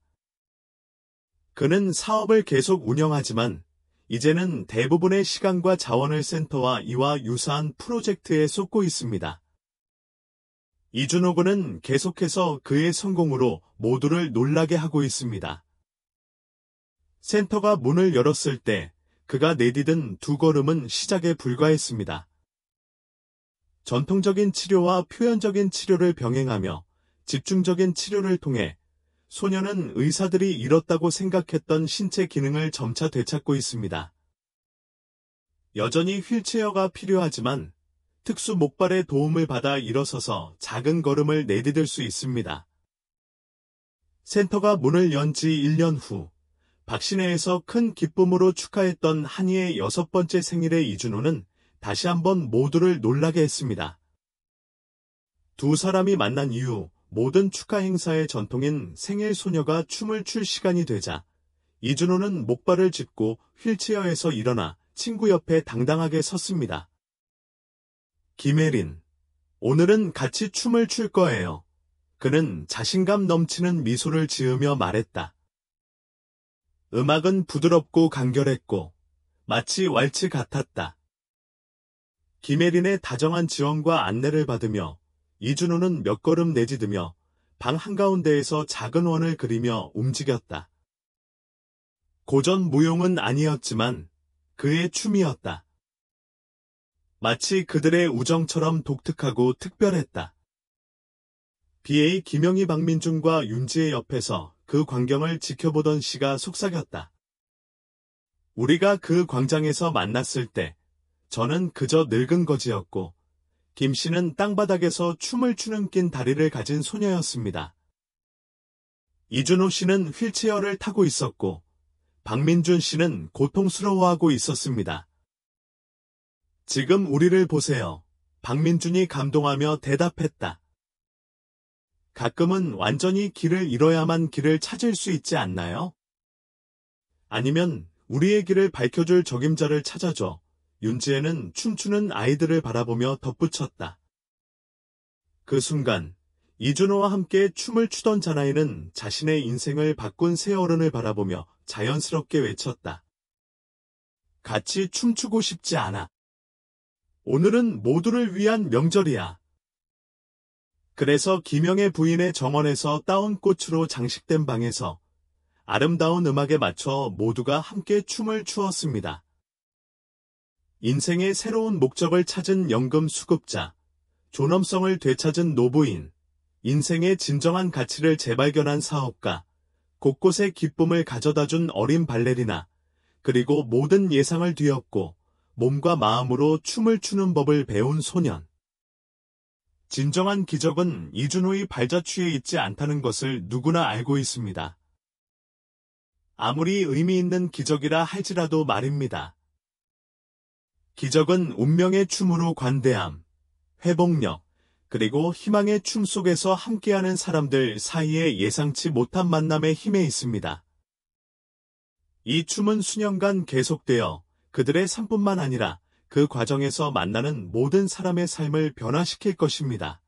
S1: 그는 사업을 계속 운영하지만 이제는 대부분의 시간과 자원을 센터와 이와 유사한 프로젝트에 쏟고 있습니다. 이준호 군은 계속해서 그의 성공으로 모두를 놀라게 하고 있습니다. 센터가 문을 열었을 때 그가 내디딘 두 걸음은 시작에 불과했습니다. 전통적인 치료와 표현적인 치료를 병행하며 집중적인 치료를 통해 소녀는 의사들이 잃었다고 생각했던 신체 기능을 점차 되찾고 있습니다. 여전히 휠체어가 필요하지만 특수 목발의 도움을 받아 일어서서 작은 걸음을 내디딜 수 있습니다. 센터가 문을 연 지 1년 후 박신혜에서 큰 기쁨으로 축하했던 한이의 6번째 생일에 이준호는 다시 한번 모두를 놀라게 했습니다. 두 사람이 만난 이후 모든 축하 행사의 전통인 생일 소녀가 춤을 출 시간이 되자 이준호는 목발을 짚고 휠체어에서 일어나 친구 옆에 당당하게 섰습니다. 김혜린, 오늘은 같이 춤을 출 거예요. 그는 자신감 넘치는 미소를 지으며 말했다. 음악은 부드럽고 간결했고 마치 왈츠 같았다. 김혜린의 다정한 지원과 안내를 받으며 이준호는 몇 걸음 내디디며 방 한가운데에서 작은 원을 그리며 움직였다. 고전 무용은 아니었지만 그의 춤이었다. 마치 그들의 우정처럼 독특하고 특별했다. BA 김영희 박민준과 윤지의 옆에서 그 광경을 지켜보던 씨가 속삭였다. 우리가 그 광장에서 만났을 때 저는 그저 늙은 거지였고 김 씨는 땅바닥에서 춤을 추는 낀 다리를 가진 소녀였습니다. 이준호 씨는 휠체어를 타고 있었고 박민준 씨는 고통스러워하고 있었습니다. 지금 우리를 보세요. 박민준이 감동하며 대답했다. 가끔은 완전히 길을 잃어야만 길을 찾을 수 있지 않나요? 아니면 우리의 길을 밝혀줄 적임자를 찾아줘. 윤지혜는 춤추는 아이들을 바라보며 덧붙였다. 그 순간 이준호와 함께 춤을 추던 자나이는 자신의 인생을 바꾼 새 어른을 바라보며 자연스럽게 외쳤다. 같이 춤추고 싶지 않아. 오늘은 모두를 위한 명절이야. 그래서 김영애 부인의 정원에서 따온 꽃으로 장식된 방에서 아름다운 음악에 맞춰 모두가 함께 춤을 추었습니다. 인생의 새로운 목적을 찾은 연금 수급자, 존엄성을 되찾은 노부인, 인생의 진정한 가치를 재발견한 사업가, 곳곳에 기쁨을 가져다준 어린 발레리나, 그리고 모든 예상을 뒤엎고 몸과 마음으로 춤을 추는 법을 배운 소년. 진정한 기적은 이준호의 발자취에 있지 않다는 것을 누구나 알고 있습니다. 아무리 의미 있는 기적이라 할지라도 말입니다. 기적은 운명의 춤으로 관대함, 회복력, 그리고 희망의 춤 속에서 함께하는 사람들 사이에 예상치 못한 만남의 힘에 있습니다. 이 춤은 수년간 계속되어 그들의 삶뿐만 아니라 그 과정에서 만나는 모든 사람의 삶을 변화시킬 것입니다.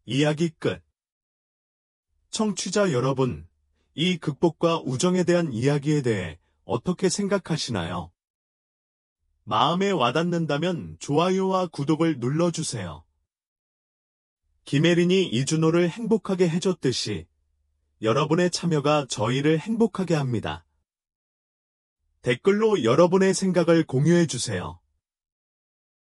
S1: 이야기 끝. 청취자 여러분, 이 극복과 우정에 대한 이야기에 대해 어떻게 생각하시나요? 마음에 와닿는다면 좋아요와 구독을 눌러주세요. 김혜린이 이준호를 행복하게 해줬듯이 여러분의 참여가 저희를 행복하게 합니다. 댓글로 여러분의 생각을 공유해주세요.